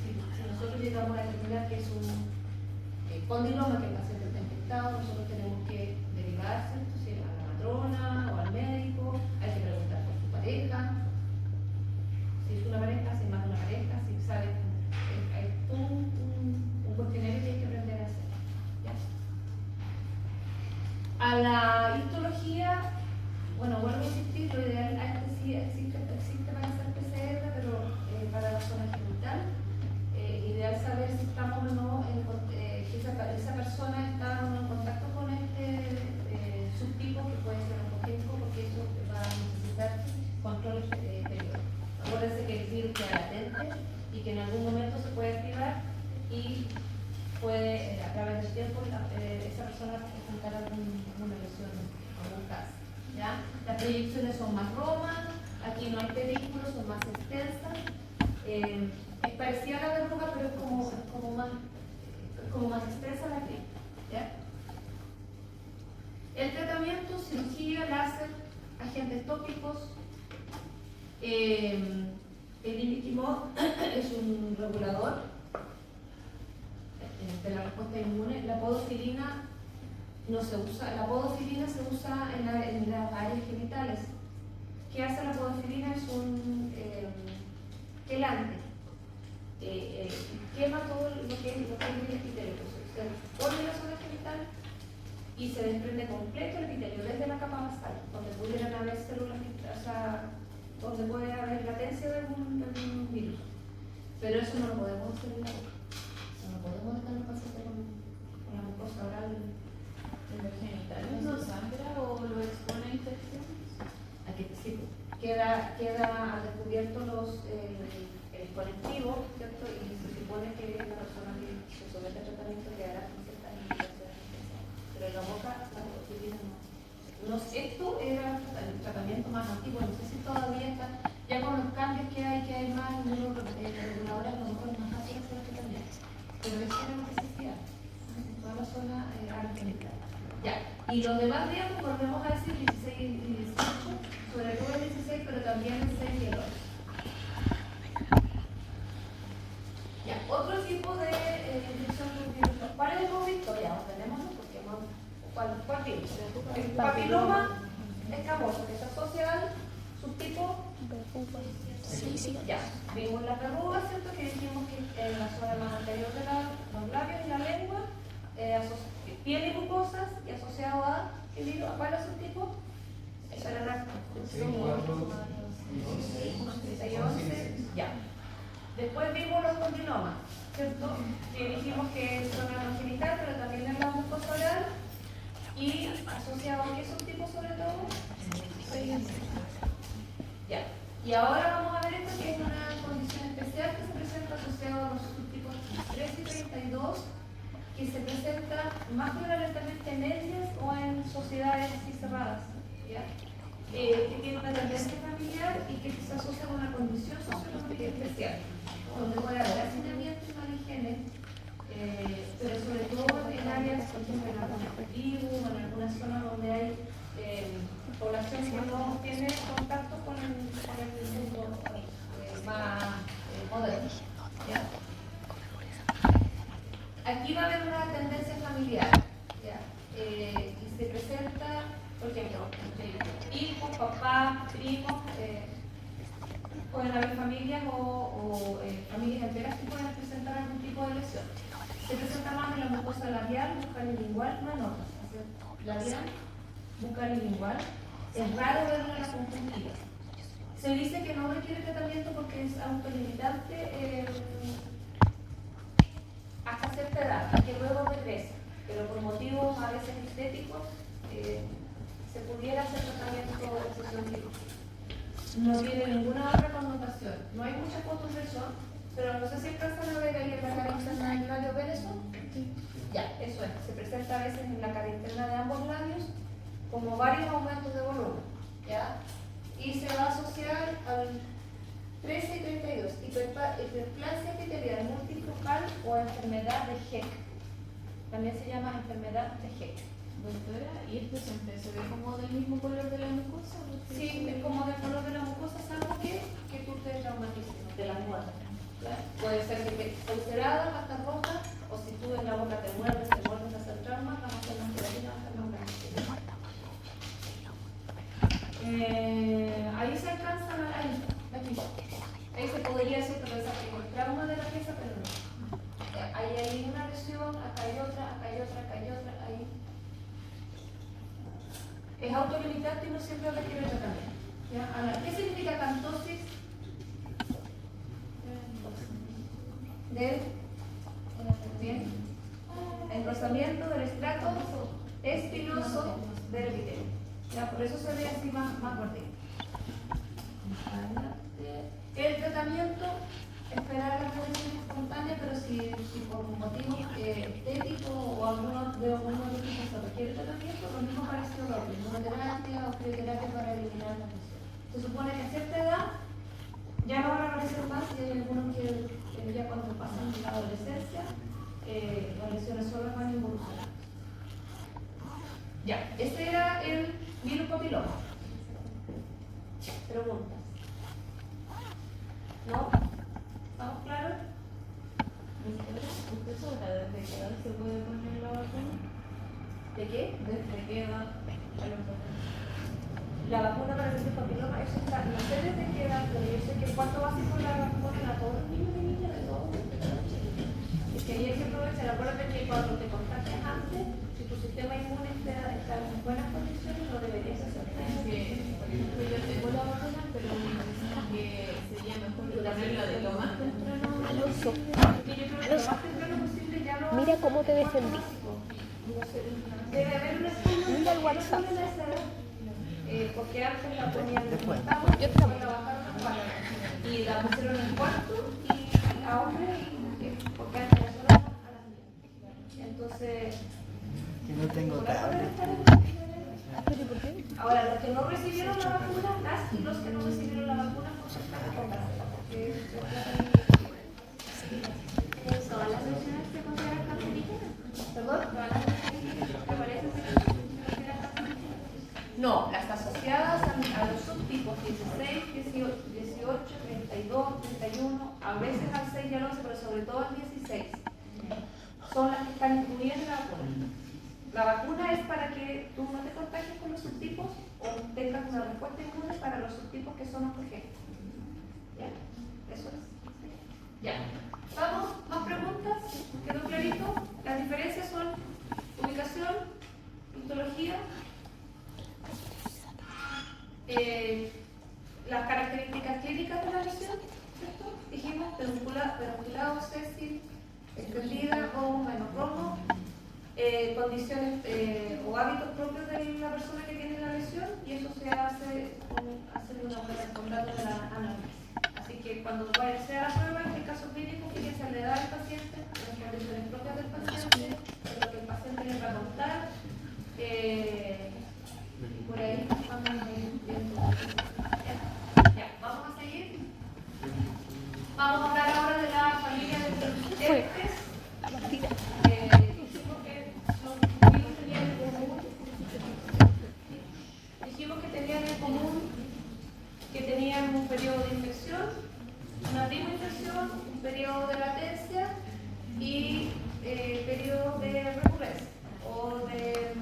nosotros llegamos a determinar que es un condiloma, que el paciente está infectado, nosotros tenemos que derivar, ¿cierto?, si a la matrona o al médico, hay que preguntar por su pareja, si es una pareja, si es más de una pareja, si sabe, hay un cuestionario que hay que aprender a hacer, ¿ya? A la histología, bueno, vuelvo a insistir, lo ideal sí existe para hacer PCR, pero para la zona genital, ideal saber si estamos o no, que esa persona está o no en contacto con este subtipo, que puede ser oncogénico, porque eso va a necesitar control periódico. Acuérdense que el virus queda latente y que en algún momento se puede activar y puede, a través del tiempo, esa persona presentar alguna lesión o algún caso. ¿Ya? Las proyecciones son más romas, aquí no hay pedículos, son más extensas. Es parecida a la verruga, pero es como más extensa la clínica. ¿Ya? El tratamiento, cirugía, láser, agentes tópicos. El imiquimod es un regulador de la respuesta inmune. La podofilina no se usa, la podofilina se usa en las áreas genitales. ¿Qué hace la podofilina? Es un quelante. Quema todo lo que es el epitelio. Se pone la zona genital y se desprende completo el epitelio desde la capa basal, donde pudieran haber células, o sea, donde puede haber latencia de algún virus. Pero eso no lo podemos hacer en la boca. No podemos dejar el paciente con la mucosa oral ¿En los genitales no sangra o lo expone a infecciones? aquí sí, queda al descubierto el colectivo, ¿cierto? Y se supone que la persona que se somete a tratamiento quedará con ciertas indicaciones. Pero en la boca, la podofilina no. Esto era el tratamiento más antiguo, no sé si todavía está, ya con los cambios que hay más inmunoreguladores, a lo mejor es más fácil hacer este también. Pero eso era lo que se hacía en toda la zona argentina. Ya, y los demás días volvemos a decir 16 y 18, sobre todo el 16, pero también el 6 y el 8. Ya, otro tipo de infección por virus. ¿Cuál hemos visto? Ya, tenemos, porque ¿cuál virus? El papiloma escamoso, que se asocia al subtipo. Sí. Ya, vimos la verruga, ¿cierto? Que dijimos que en la zona más anterior de los labios y la lengua, piel y mucosas, y asociado a, ¿qué digo? ¿A cuál es el tipo? Eso era la 11, ya. Después vimos los condinomas, ¿cierto? Que dijimos que son la genital, pero también en la mucosa oral, y asociado a qué subtipo sobre todo. Ya. Y ahora vamos a ver esto, que es una condición especial que se presenta asociada a los subtipos 3 y 32, que se presenta más prevalentemente en etnias o en sociedades así cerradas, ¿ya? Que tiene una tendencia familiar y que se asocia con una condición socioeconómica especial, donde puede haber hacinamiento y mala higiene, pero sobre todo en áreas, por ejemplo, en algunas tribus o en algunas zonas donde hay población que no tiene contacto con el mundo más moderno. ¿Ya? Aquí va a haber una tendencia familiar, ¿ya? Y se presenta, por ejemplo, hijos, papás, primos, pueden haber familias o familias enteras que pueden presentar algún tipo de lesión. Se presenta más en la mucosa labial, bucal y lingual, no en otras. Labial, bucal y lingual. Es raro verlo en la conjuntiva. Se dice que no requiere tratamiento porque es autolimitante hasta cierta edad, que luego regresa, pero por motivos a veces estéticos se pudiera hacer tratamiento de sesión quirúrgica. No tiene ninguna otra connotación. No hay muchas fotos de eso, pero no sé si alcanzan a ver ahí en la cara interna del labio. ¿Ven eso? Ya, eso es. Se presenta a veces en la cara interna de ambos labios como varios aumentos de volumen, ¿ya? Y se va a asociar al 13 y 32, hiperplasia epitelial multifocal o enfermedad de Heck. También se llama enfermedad de Heck. Doctora, ¿y esto siempre se ve como del mismo color de la mucosa? Sí, es como del color de la mucosa, salvo que tú te traumatices, de la muerte. Puede ser que esté ulcerada, va a estar roja, o si tú en la boca te muerdes a hacer trauma, vamos a hacer más queratina, va a estar más grande. Ahí se alcanza ahí se podría decir que pensar que con trauma de la pieza, pero no. Ahí hay una lesión, acá hay otra, acá hay otra, acá hay otra, ahí. Es autolimitante y no siempre requiere tratamiento. ¿Ya? Ahora, ¿qué significa cantosis? Bien. Engrosamiento del estrato espinoso del epitelio. Ya, por eso se ve así más gordito. El tratamiento, esperar las lesiones espontáneas. cambia, pero si por motivos estéticos o alguno de los tipos se requiere tratamiento, lo mismo parece doble, inmunoterapia o crioterapia para eliminar la lesión. Se supone que a cierta edad ya no van a aparecer más y hay algunos que ya cuando pasan la adolescencia las lesiones solo van a evolucionar. Ya, ese era el virus papiloma. Preguntas. ¿No? ¿Estamos claros? ¿Usted sabrá desde qué edad se puede poner la vacuna? ¿De qué? ¿Desde qué edad a lo mejor? La vacuna para el virus papiloma, eso está, no sé desde qué edad, pero yo sé que el cuarto básico la ponen a todos los niños y niñas de todo. Es que ahí hay que aprovechar, acuérdate que cuando te contagias antes, si tu sistema inmune está en buenas condiciones, no deberías hacer nada. Yo tengo la vacuna, pero me dicen que sería mejor ponerla de lo más temprano. Alonso, Porque yo creo que lo más temprano posible ya no. mira cómo te defendí. Debe haber una escuela. Mira el WhatsApp. Porque antes la ponían en Yo después también. la bajaron a cuarto. Y la pusieron en cuarto y a hombres, porque antes era solo a las niñas. Entonces. Que no tengo por ahora tablet. ¿Pero por qué? Ahora, los que no recibieron la vacuna, las y los que no recibieron la vacuna, pues están a póngasela, porque ¿Todas las lesiones se consideran cancerígenas? ¿Perdón? ¿Todas las lesiones que aparecen se consideran cancerígenas? No, las asociadas a los subtipos 16, 18, 32, 31, a veces al 6 y al 11, pero sobre todo al 16, son las que están incluidas en la vacuna. La vacuna es para que tú no te contagies con los subtipos o tengas una respuesta inmune para los subtipos que son oncogenes. ¿Ya? Eso es. Ya. ¿Vamos? ¿Más preguntas? ¿Quedó clarito? Las diferencias son ubicación, histología, las características clínicas de la lesión, ¿cierto? Dijimos pedunculado, sésil, extendida o monocromo, condiciones o hábitos propios de la persona que tiene la lesión, y eso se hace haciendo una prueba con datos de la análisis. Así que cuando vaya a hacer la prueba, en el caso clínico, fíjense la edad del paciente, las condiciones propias del paciente, lo que el paciente le va a contar, y por ahí vamos a ir viendo. Ya, vamos a seguir. Vamos a hablar ahora de la familia de los herpes. La partida. Dijimos que tenían en común que tenían un periodo de infección, una primo-infección, un periodo de latencia y periodo de recurrencia o de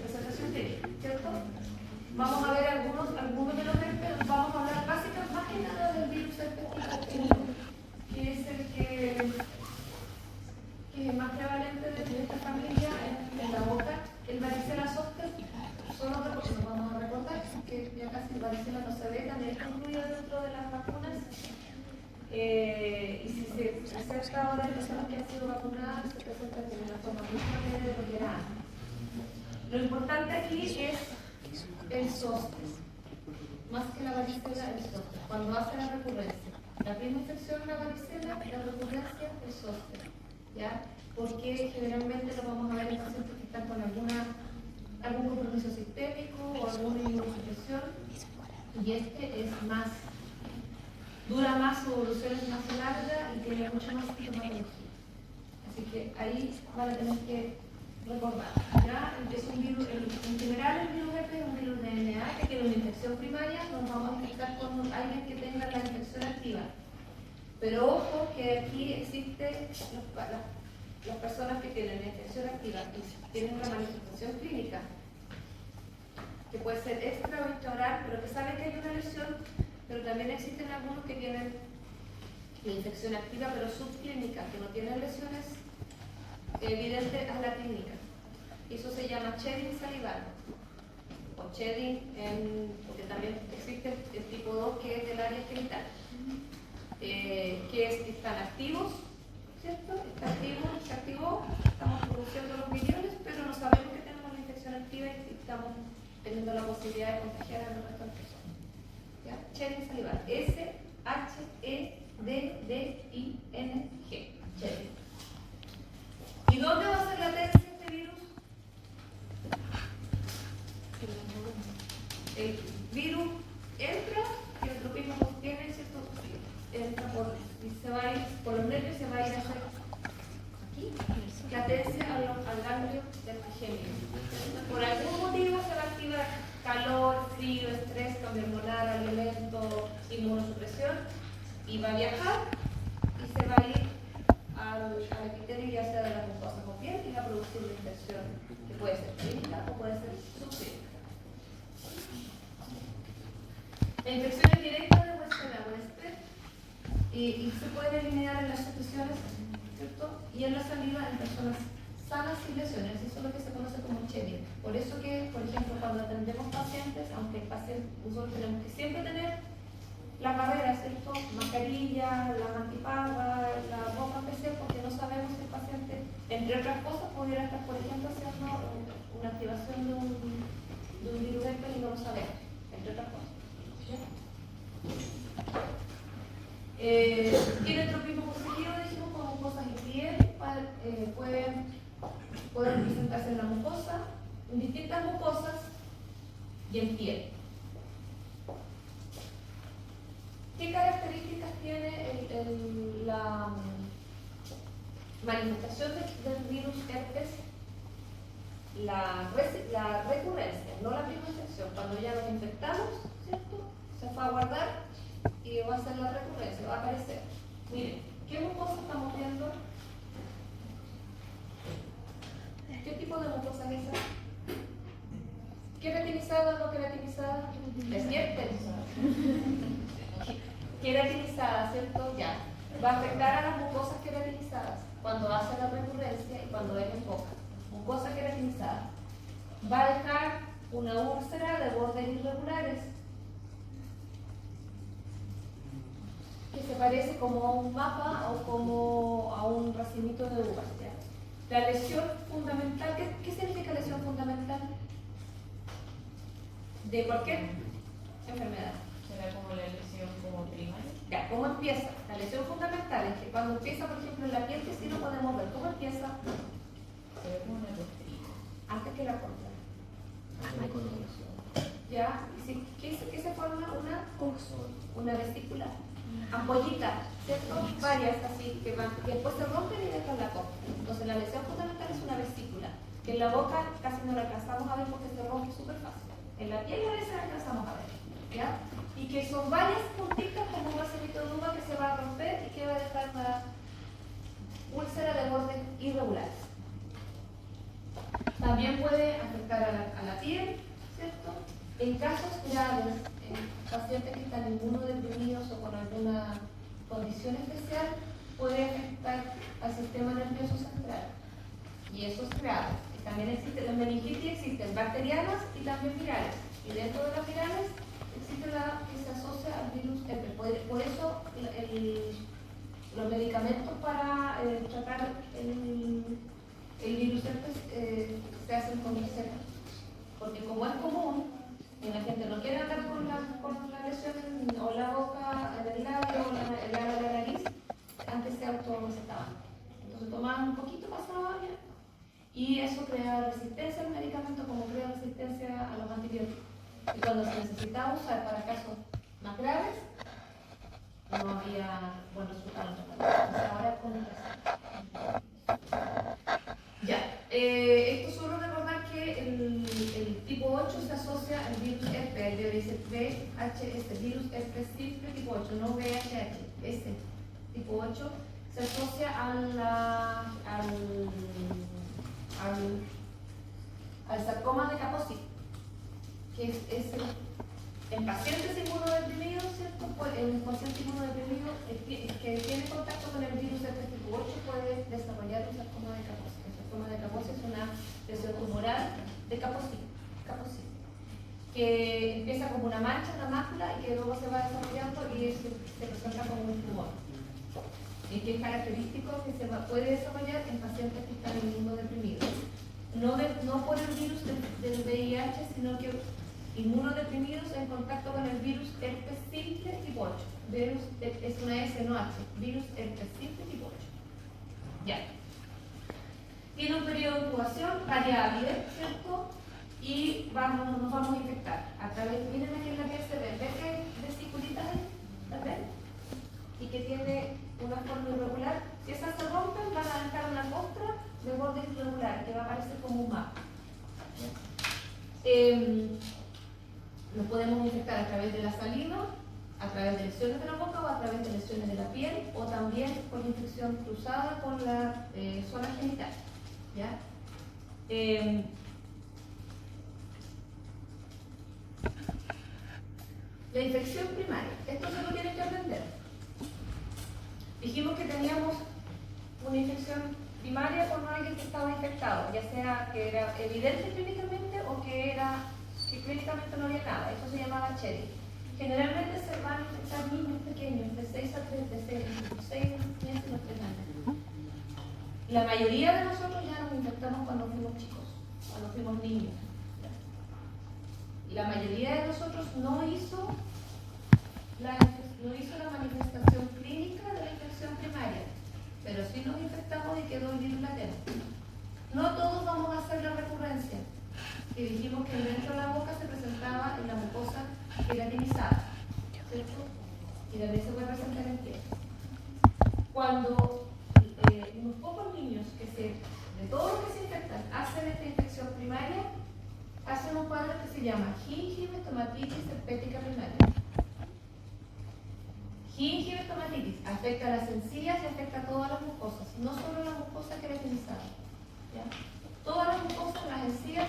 presentación clínica, ¿cierto? Vamos a ver algunos de los herpes, vamos a hablar básicamente más que nada del virus herpes tipo 1, que es el que es más prevalente de esta familia en la boca. El varicela zoster son otra cosa, nos vamos a recordar que ya casi el varicela no se ve, también está incluido dentro de las vacunas. Y si se presenta ahora en personas que han sido vacunadas, se presenta de una forma muy grande de lo que era antes. Lo importante aquí es el zoster, más que la varicela, el zoster, cuando hace la recurrencia. La primera infección, la varicela, la recurrencia, el zoster. ¿Ya? Porque generalmente lo vamos a ver en pacientes que están con algún compromiso sistémico o alguna inmunosupresión, y este es más, dura más, su evolución es más larga y tiene mucha más sintomatología. Así que ahí van a tener que recordar. ¿Ya? Es un virus, en general el virus herpes es un virus de DNA que tiene una infección primaria, nos vamos a infectar con alguien que tenga la infección activa. Pero ojo que aquí existe las personas que tienen la infección activa y tienen una manifestación clínica que puede ser extra o intraoral, pero que saben que hay una lesión, pero también existen algunos que tienen la infección activa pero subclínica, que no tienen lesiones evidentes a la clínica. Y eso se llama shedding salival o shedding, porque también existe el tipo 2 que es del área genital. Que están activos, ¿cierto? Está activo, se activó, estamos produciendo los millones, pero no sabemos que tenemos la infección activa y estamos teniendo la posibilidad de contagiar a nuestras personas. ¿Ya? Shedding salival, SHE el virus entra, y el tropismo tiene, ¿cierto? Entra y se va a ir por los nervios, se va a ir a hacer aquí, que atense al ganglio del trigémino. Por algún motivo se va a activar calor, frío, estrés, cambio hormonal, alimento, inmunosupresión, y va a viajar y se va a ir al epitelio, ya sea de la mucosa o piel, y va a producir una infección que puede ser clínica o puede ser subclínica. La infección es directa de huésped a huésped y se puede eliminar en las sucesiones, ¿cierto? Y en la salida en personas sanas sin lesiones. Eso es lo que se conoce como Chevier. Por eso que, por ejemplo, cuando atendemos pacientes, aunque el paciente, nosotros tenemos que siempre tener la barrera, ¿cierto? Mascarilla, la antiparra, la ropa especial, porque no sabemos si el paciente, entre otras cosas, pudiera estar, por ejemplo, haciendo una activación de un virus herpes y no lo sabemos, entre otras cosas. Tiene tropismo positivo, dijimos, con mucosas y piel, pueden presentarse en la mucosa, en distintas mucosas y en piel. ¿Qué características tiene la manifestación del virus herpes? La recurrencia, no la misma infección. Cuando ya nos infectamos, ¿cierto? Se fue a guardar y va a ser la recurrencia, va a aparecer. Miren, ¿qué mucosa estamos viendo? ¿Qué tipo de mucosa es esa? ¿Queratinizada o no queratinizada? Despierten. Queratinizada, ¿cierto? Ya. Va a afectar a las mucosas queratinizadas cuando hace la recurrencia y cuando es en boca. Mucosa queratinizada. Va a dejar una úlcera de bordes irregulares que se parece como a un mapa o como a un racimito de uvas. ¿Ya? La lesión fundamental, ¿qué significa lesión fundamental? De cualquier enfermedad. ¿Será como la lesión como primaria? Ya, ¿cómo empieza? La lesión fundamental es que cuando empieza, por ejemplo, en la piel, que sí lo podemos ver, ¿cómo empieza? Se ve como una costrilla. Antes que la contra. ¿Ya? ¿Qué se forma? Una vesícula. Ampollita, ¿cierto? Varias así, que después se rompen y dejan la copa. Entonces la lesión fundamental es una vesícula, que en la boca casi no la alcanzamos a ver porque se rompe súper fácil. En la piel a veces la alcanzamos a ver, ¿ya? Y que son varias puntitas como un racimito de uva que se va a romper y que va a dejar una úlcera de bordes irregulares. También puede afectar a la piel, ¿cierto? En casos graves, en pacientes que están inmunodeprimidos o con alguna condición especial, puede afectar al sistema nervioso central. Y eso es grave. También existen las meningitis, existen bacterianas y también virales. Y dentro de las virales existe la que se asocia al virus herpes. Por eso los medicamentos para tratar el virus herpes se hacen con receta. Porque como es común, y la gente no quiere andar con la lesión o la boca, en el labio o el labio de la nariz, antes se autorrecetaban. Entonces tomaban un poquito, pasaba bien, y eso crea resistencia al medicamento como crea resistencia a los antibióticos. Y cuando se necesitaba usar para casos más graves, no había buen resultado en el tratamiento. Entonces ahora con receta. Ya, esto solo recordar que el tipo 8 se asocia al virus herpes, el de VHS, virus herpes simple tipo 8, no VHH. Este tipo 8 se asocia al sarcoma de Kaposi, que es en pacientes inmunodeprimidos, ¿cierto? En un paciente inmunodeprimido que tiene contacto con el virus herpes tipo 8 puede desarrollar un sarcoma de Kaposi. El sarcoma de Kaposi es una lesión tumoral de Kaposi, que empieza como una mancha, una mácula, y que luego se va desarrollando y se presenta como un tumor. Y que es característico que se puede desarrollar en pacientes que están inmunodeprimidos. No por el virus del VIH, sino que inmunodeprimidos en contacto con el virus herpes simple tipo 8. Virus es una S, no H. Virus herpes simple tipo 8. Ya. Tiene un periodo de incubación variable, ¿cierto? y nos vamos a infectar. A través, miren aquí en la piel se ven, ¿ven que hay vesiculitas ahí? ¿Las ven? Y que tiene una forma irregular. Si esas se rompen, van a dejar una costra de borde irregular, que va a aparecer como un mapa. Nos podemos infectar a través de la saliva, a través de lesiones de la boca o a través de lesiones de la piel, o también por infección cruzada con la zona genital. ¿Ya? La infección primaria, esto se lo tienen que aprender. Dijimos que teníamos una infección primaria con alguien que estaba infectado, ya sea que era evidente clínicamente o que clínicamente no había nada. Eso se llamaba Cherry. Generalmente se van a infectar niños pequeños, de 6 a 3, de 6 meses a 3 años. La mayoría de nosotros ya nos infectamos cuando fuimos chicos, cuando fuimos niños. La mayoría de nosotros no hizo la manifestación clínica de la infección primaria, pero sí nos infectamos y quedó el virus latente. No todos vamos a hacer la recurrencia, que dijimos que dentro de la boca se presentaba en la mucosa gelatinizada, ¿cierto? Y también se puede presentar en piel. Cuando unos pocos niños de todos los que se infectan hacen esta infección primaria, hacen un cuadro que se llama gingiva estomatitis herpética primaria. Gingiva estomatitis afecta a las encías y afecta a todas las mucosas, no solo la mucosa queratinizada. ¿Ya? Todas las mucosas, las encías,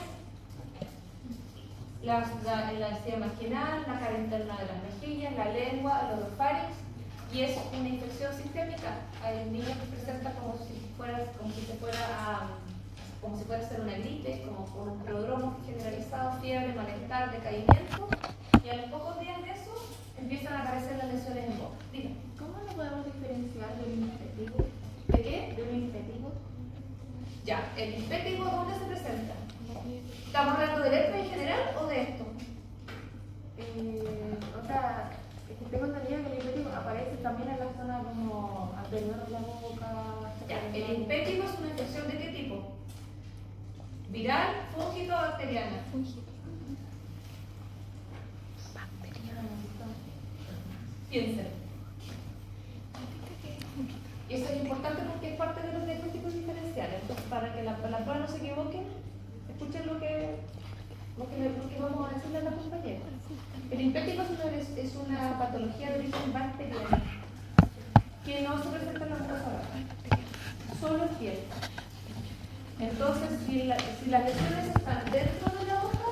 la encía marginal, la cara interna de las mejillas, la lengua, el orofarinx, y es una infección sistémica. Hay niños que presentan como si fuera a ser una gripe, como con un prodromo generalizado, fiebre, malestar, decaimiento, y a los pocos días de eso empiezan a aparecer las lesiones en boca. Dígame. ¿Cómo lo podemos diferenciar del infectivo? ¿De qué? ¿De un infectivo? Ya, el infectivo, ¿dónde se presenta? ¿Estamos hablando del herpes en general o de esto? O sea, es que tengo entendido que el infectivo aparece también en la zona como anterior de la boca. Ya, el infectivo es una infección de qué tipo? ¿Viral, fúngica o bacteriana? Piensen. Y eso es importante porque es parte de los diagnósticos diferenciales. Entonces, para que la prueba no se equivoque, escuchen lo que vamos a decirle a la compañera. El infectivo es una patología de origen bacteriano que no se presenta en la mucosa oral, solo en piel. Entonces, si las lesiones están dentro de la boca,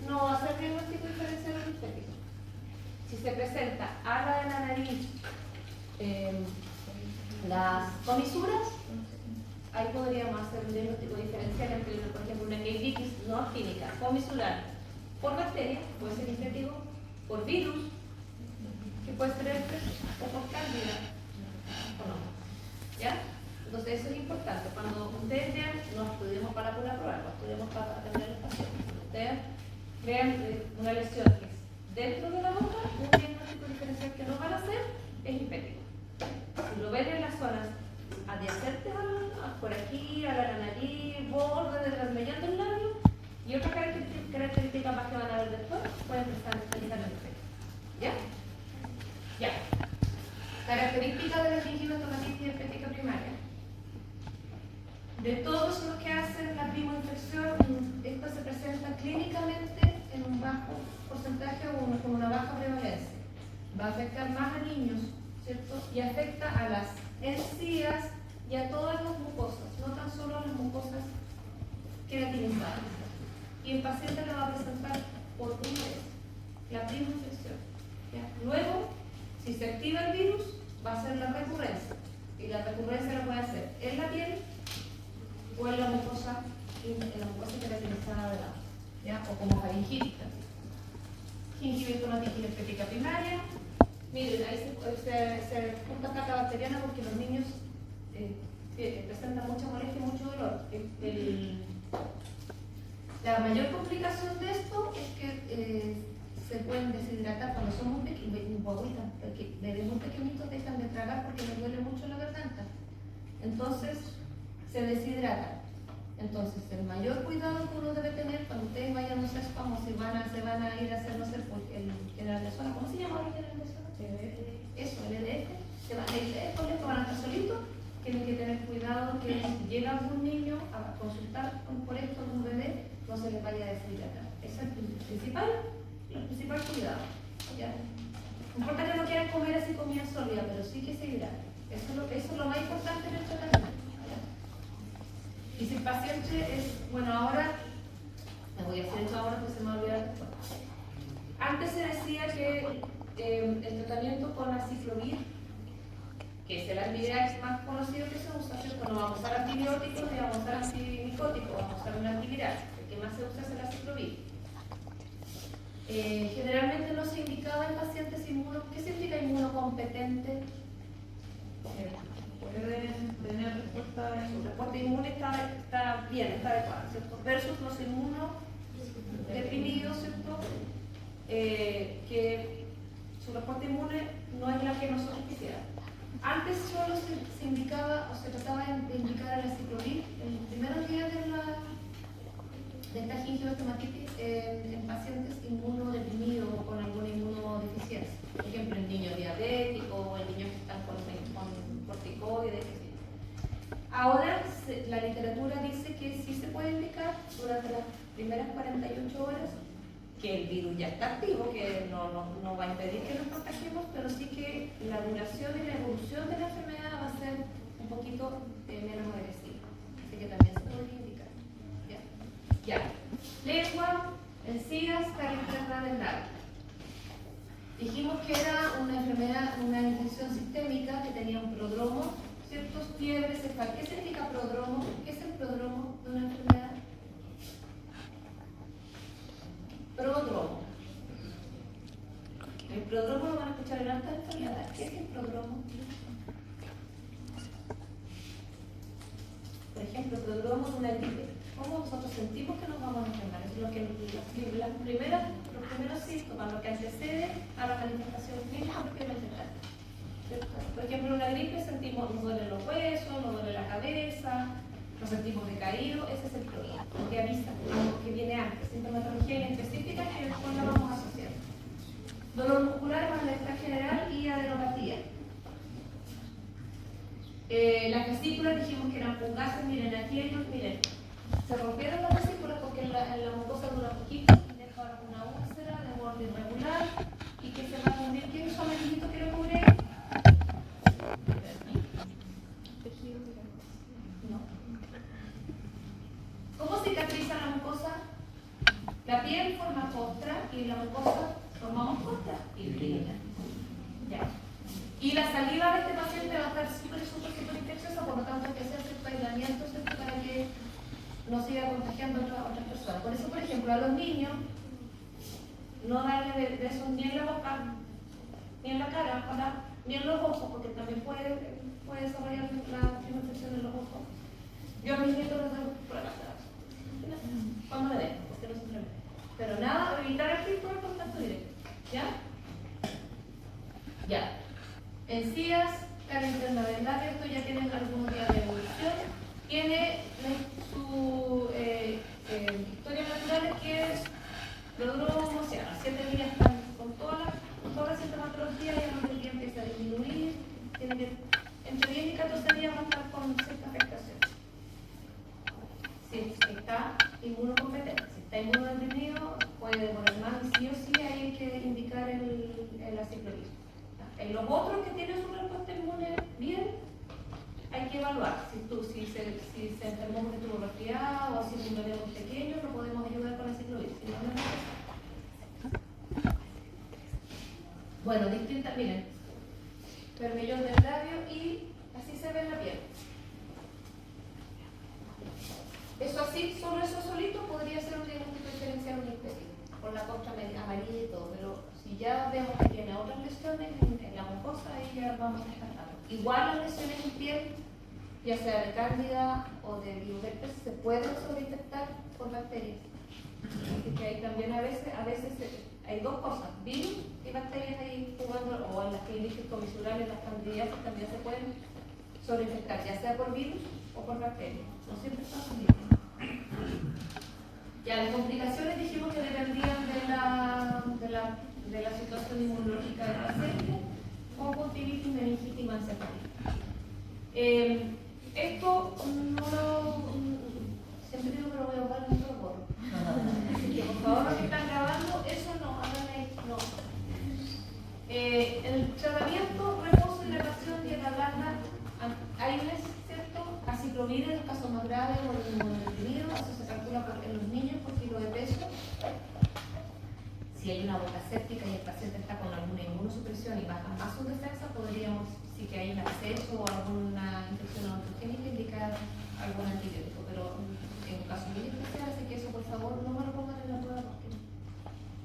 no va a ser diagnóstico diferencial del infectivo. Si se presenta ala de la nariz, las comisuras, ahí podríamos hacer un diagnóstico diferencial entre, por ejemplo, una meningitis no actínica, comisural, por bacteria, puede ser infectivo, por virus, que puede ser herpes, o por cándida, o no. ¿Ya? Entonces eso es importante. Cuando ustedes vean, no estudiemos para la prueba, no estudiemos para atender a los pacientes. Ustedes vean una lesión que es dentro de la boca, un diagnóstico diferencial que no van a hacer es infectivo. Si lo ven en las zonas adyacentes por aquí, a la nariz, borde de mediando el labio, y otras características más que van a ver después, pueden empezar a especializar el infectivo. ¿Ya? Ya. Características de la gingiva estomatitis herpética primaria. De todos los que hacen la primoinfección, esto se presenta clínicamente en un bajo porcentaje o con una baja prevalencia. Va a afectar más a niños, ¿cierto? Y afecta a las encías y a todas las mucosas, no tan solo a las mucosas queratinizadas. Y el paciente la va a presentar por una vez, la primoinfección. Luego, si se activa el virus, va a ser la recurrencia. Y la recurrencia la puede hacer en la piel o en la mucosa queratinizada de la boca, ¿ya? O como faringitis también. Gingiva estomatitis herpética primaria. Miren, ahí se junta placa bacteriana porque los niños presentan mucha molestia y mucho dolor. La mayor complicación de esto es que se pueden deshidratar cuando son muy pequeños, porque bebés muy pequeñitos dejan de tragar porque les duele mucho la garganta. Entonces se deshidratan. Entonces, el mayor cuidado que uno debe tener cuando ustedes vayan, no sé, vamos, si se van a ir a hacer, no sé, el general de zona, ¿cómo se llama el general de zona? Eso, el EDF, se van a ir de colegio, van a estar solitos, tienen que tener cuidado que si llega algún niño a consultar por esto, algún bebé, no se les vaya a deshidratar. Ese es el principal cuidado. ¿Ya? No importa que no quieran comer así comida sólida, pero sí que se hidraten. Eso es lo más importante en el tratamiento. Y si el paciente es, bueno, ahora, me voy a hacer esto ahora que se me va a olvidar después. Antes se decía que el tratamiento con aciclovir, que es el antiviral más conocido que se usa, ¿cierto? No vamos a usar antibióticos ni vamos a usar antimicóticos, vamos a usar un antiviral. El que más se usa es el aciclovir. Generalmente no se indicaba en pacientes ¿qué significa inmunocompetente? Pueden tener respuesta Su respuesta inmune está bien, está adecuada, ¿cierto? Versus los inmunodeprimidos, ¿cierto? Que su respuesta inmune no es la que nosotros quisiéramos. Antes solo se indicaba, o se trataba de indicar el aciclovir en los primeros días de esta gingivitis en pacientes inmunodeprimidos o con alguna inmunodeficiencia. Por ejemplo, en niños diabéticos o en niños que están con corticoides, etc. Ahora la literatura dice que sí se puede indicar durante las primeras 48 horas que el virus ya está activo, que no va a impedir que nos contagiemos, pero sí que la duración y la evolución de la enfermedad va a ser un poquito menos agresiva. Así que también se puede indicar. Ya. Lengua, encías, caries internas del labio. Dijimos que era una enfermedad, una infección sistémica que tenía un prodromo, ciertos fiebres, cefal. ¿Qué significa prodromo? ¿Qué es el prodromo de una enfermedad? Prodromo. El prodromo lo van a escuchar en alta enfermedad. ¿Qué es el prodromo? Por ejemplo, el prodromo de una gripe. ¿Cómo nosotros sentimos que nos vamos a enfermar? Es lo que los primeros síntomas, lo que antecede a la manifestación clínica propiamente tal. Por ejemplo, en una gripe sentimos, nos duelen los huesos, nos duele la cabeza, nos sentimos decaídos, ese es el prodromo, lo que avisa algo que viene antes, sintomatología específica que después la vamos a asociar. Dolor muscular, malestar general y adenopatía. Las vesículas dijimos que eran fugaces, miren aquí hay unos, miren. Se rompieron las vesículas porque en la mucosa dura poquito, deja una úlcera de borde irregular y que se va a cubrir. ¿Quién es amarillito que lo cubre? No. ¿Cómo cicatriza la mucosa? La piel forma costra y la mucosa formamos costra y brilla. Ya. Y la saliva de este paciente va a estar súper infecciosa, por lo tanto hay que hacer cierto aislamiento para que no siga contagiando a otras personas. Por eso, por ejemplo, a los niños, no darle besos ni en la boca, ni en la cara, ni en los ojos, porque también puede desarrollar la infección en los ojos. Yo a mis nietos los doy por acá, cuando me den, porque no se enfermen. Pero nada, evitar el contacto directo. ¿Ya? Ya. Encías, caries internas del labio, esto ya tienen algunos días de evolución. Tiene su historia natural, que es prodromo, o sea, a 7 días están con toda la sintomatología y a los 10 días empieza a disminuir. Tiene que, entre 10 y 14 días va a estar con cierta afectación. Si está inmunocompetente, si está inmunodeprimido, puede demorar más y sí o sí hay que indicar el aciclovir. En los otros que tienen su respuesta inmune bien, hay que evaluar. Si se enfermó porque tuvo resfriado o si es un bebé muy pequeño, lo podemos ayudar con aciclovir. Si no, no es necesario. Bueno, distintas, miren, vermellón del labio y así se ve en la piel. Eso así, solo eso solito podría ser un diagnóstico diferencial unespecífico, con la costra amarilla y todo, pero si ya vemos que tiene otras lesiones en la mucosa, ahí ya vamos a descartarlo. Igual las lesiones en piel, ya sea de cándida o de virus herpes, se pueden sobreinfectar por bacterias. Así que ahí también a veces hay dos cosas, virus y bacterias ahí jugando, o en las clínicas comisurales, las candidiasis también se pueden sobreinfectar, ya sea por virus o por bacterias. No siempre están unidos. Ya, las complicaciones dijimos que dependían de la situación inmunológica del paciente, conjuntivitis, meningitis y encefalitis. Esto no lo... Siempre digo que lo voy a buscar en otro borro. Así que por favor, los que están grabando, eso no, hagan ahí, no. El tratamiento, reposo, hidratación, dieta blanda, AINES, ¿cierto? Aciclovir en los casos más graves o el inmunodeprimido, eso se calcula en los niños por kilo de peso. Si hay una boca séptica y el paciente está con alguna inmunosupresión y baja más su defensa, podríamos, si que hay un acceso o alguna infección odontogénica, indicar algún antibiótico. Pero en un caso muy especial, así que eso por favor no me lo pongan en la prueba porque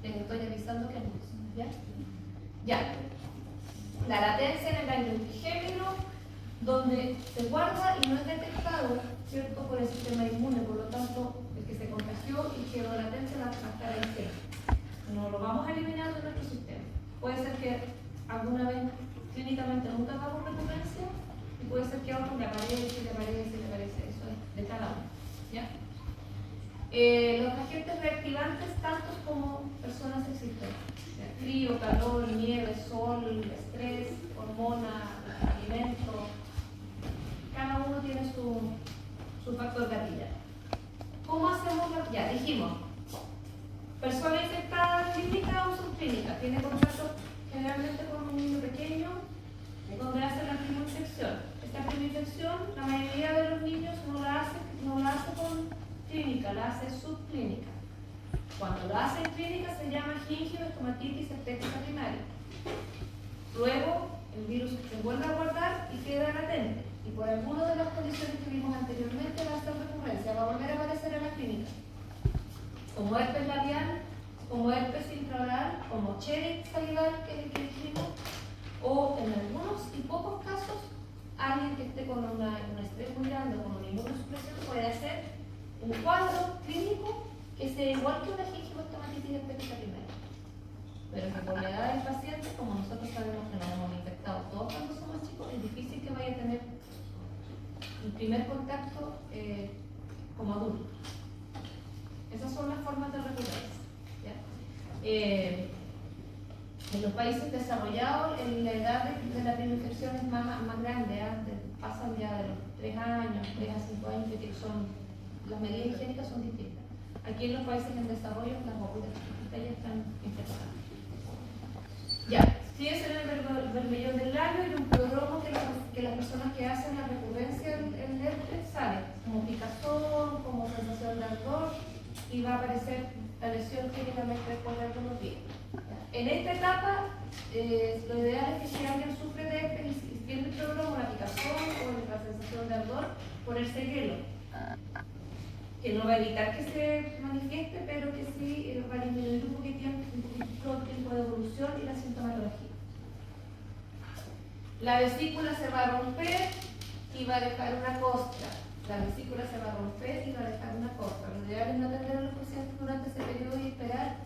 les estoy avisando que no. ¿Ya? Ya. La latencia en el ganglio trigémino, donde se guarda y no es detectado, ¿cierto?, por el sistema inmune, por lo tanto, el que se contagió y quedó latencia va a estar ahí siempre. No lo vamos a eliminar de nuestro sistema. Puede ser que alguna vez clínicamente nunca hagamos recurrencia y puede ser que a otro le aparece, le aparece, le aparece. Eso es de cada uno. ¿Ya? Los agentes reactivantes, tantos como personas existentes. Frío, calor, nieve, sol, estrés, hormona, alimento. Cada uno tiene su factor gatilla. ¿Cómo hacemos? Ya dijimos. Persona infectada clínica o subclínica. Tiene contacto generalmente con un niño pequeño donde hace la primera infección. Esta primera infección, la mayoría de los niños no la hace con clínica, la hace subclínica. Cuando lo hace en clínica se llama gingivoestomatitis estética primaria. Luego el virus se vuelve a guardar y queda latente. Y por alguna de las condiciones que vimos anteriormente va a hacer recurrencia, va a volver a aparecer en la clínica. Como herpes labial, como herpes intraoral, como Cherick salival, que es el que dijimos, o en algunos y pocos casos, alguien que esté con un estrés muy grande o con una inmunosupresión puede hacer un cuadro clínico que sea igual que una gingivoestomatitis estética primaria. Pero que por la edad del paciente, como nosotros sabemos que nos hemos infectado todos cuando somos chicos, es difícil que vaya a tener el primer contacto como adulto. Esas son las formas de recurrencia. En los países desarrollados, la edad de la primera infección es más grande, pasan ya de los 3 años, 3 a 5 años, que las medidas higiénicas son distintas. Aquí en los países en desarrollo, las bocas ya están infectadas. Ya, fíjense en el vermellón del labio y un prodromo que las personas que hacen la recurrencia en herpes salen, como picazón, como sensación de ardor, y va a aparecer la lesión clínicamente después de algunos días. En esta etapa, lo ideal es que si alguien sufre de herpes y tiene el prodromo, la picazón o la sensación de ardor, ponerse hielo, que no va a evitar que se manifieste, pero que sí va a disminuir un poquitito el tiempo de evolución y la sintomatología. La vesícula se va a romper y va a dejar una costra. La vesícula se va a romper y va a dejar una costra. Lo ideal es no atender a los pacientes durante ese periodo y esperar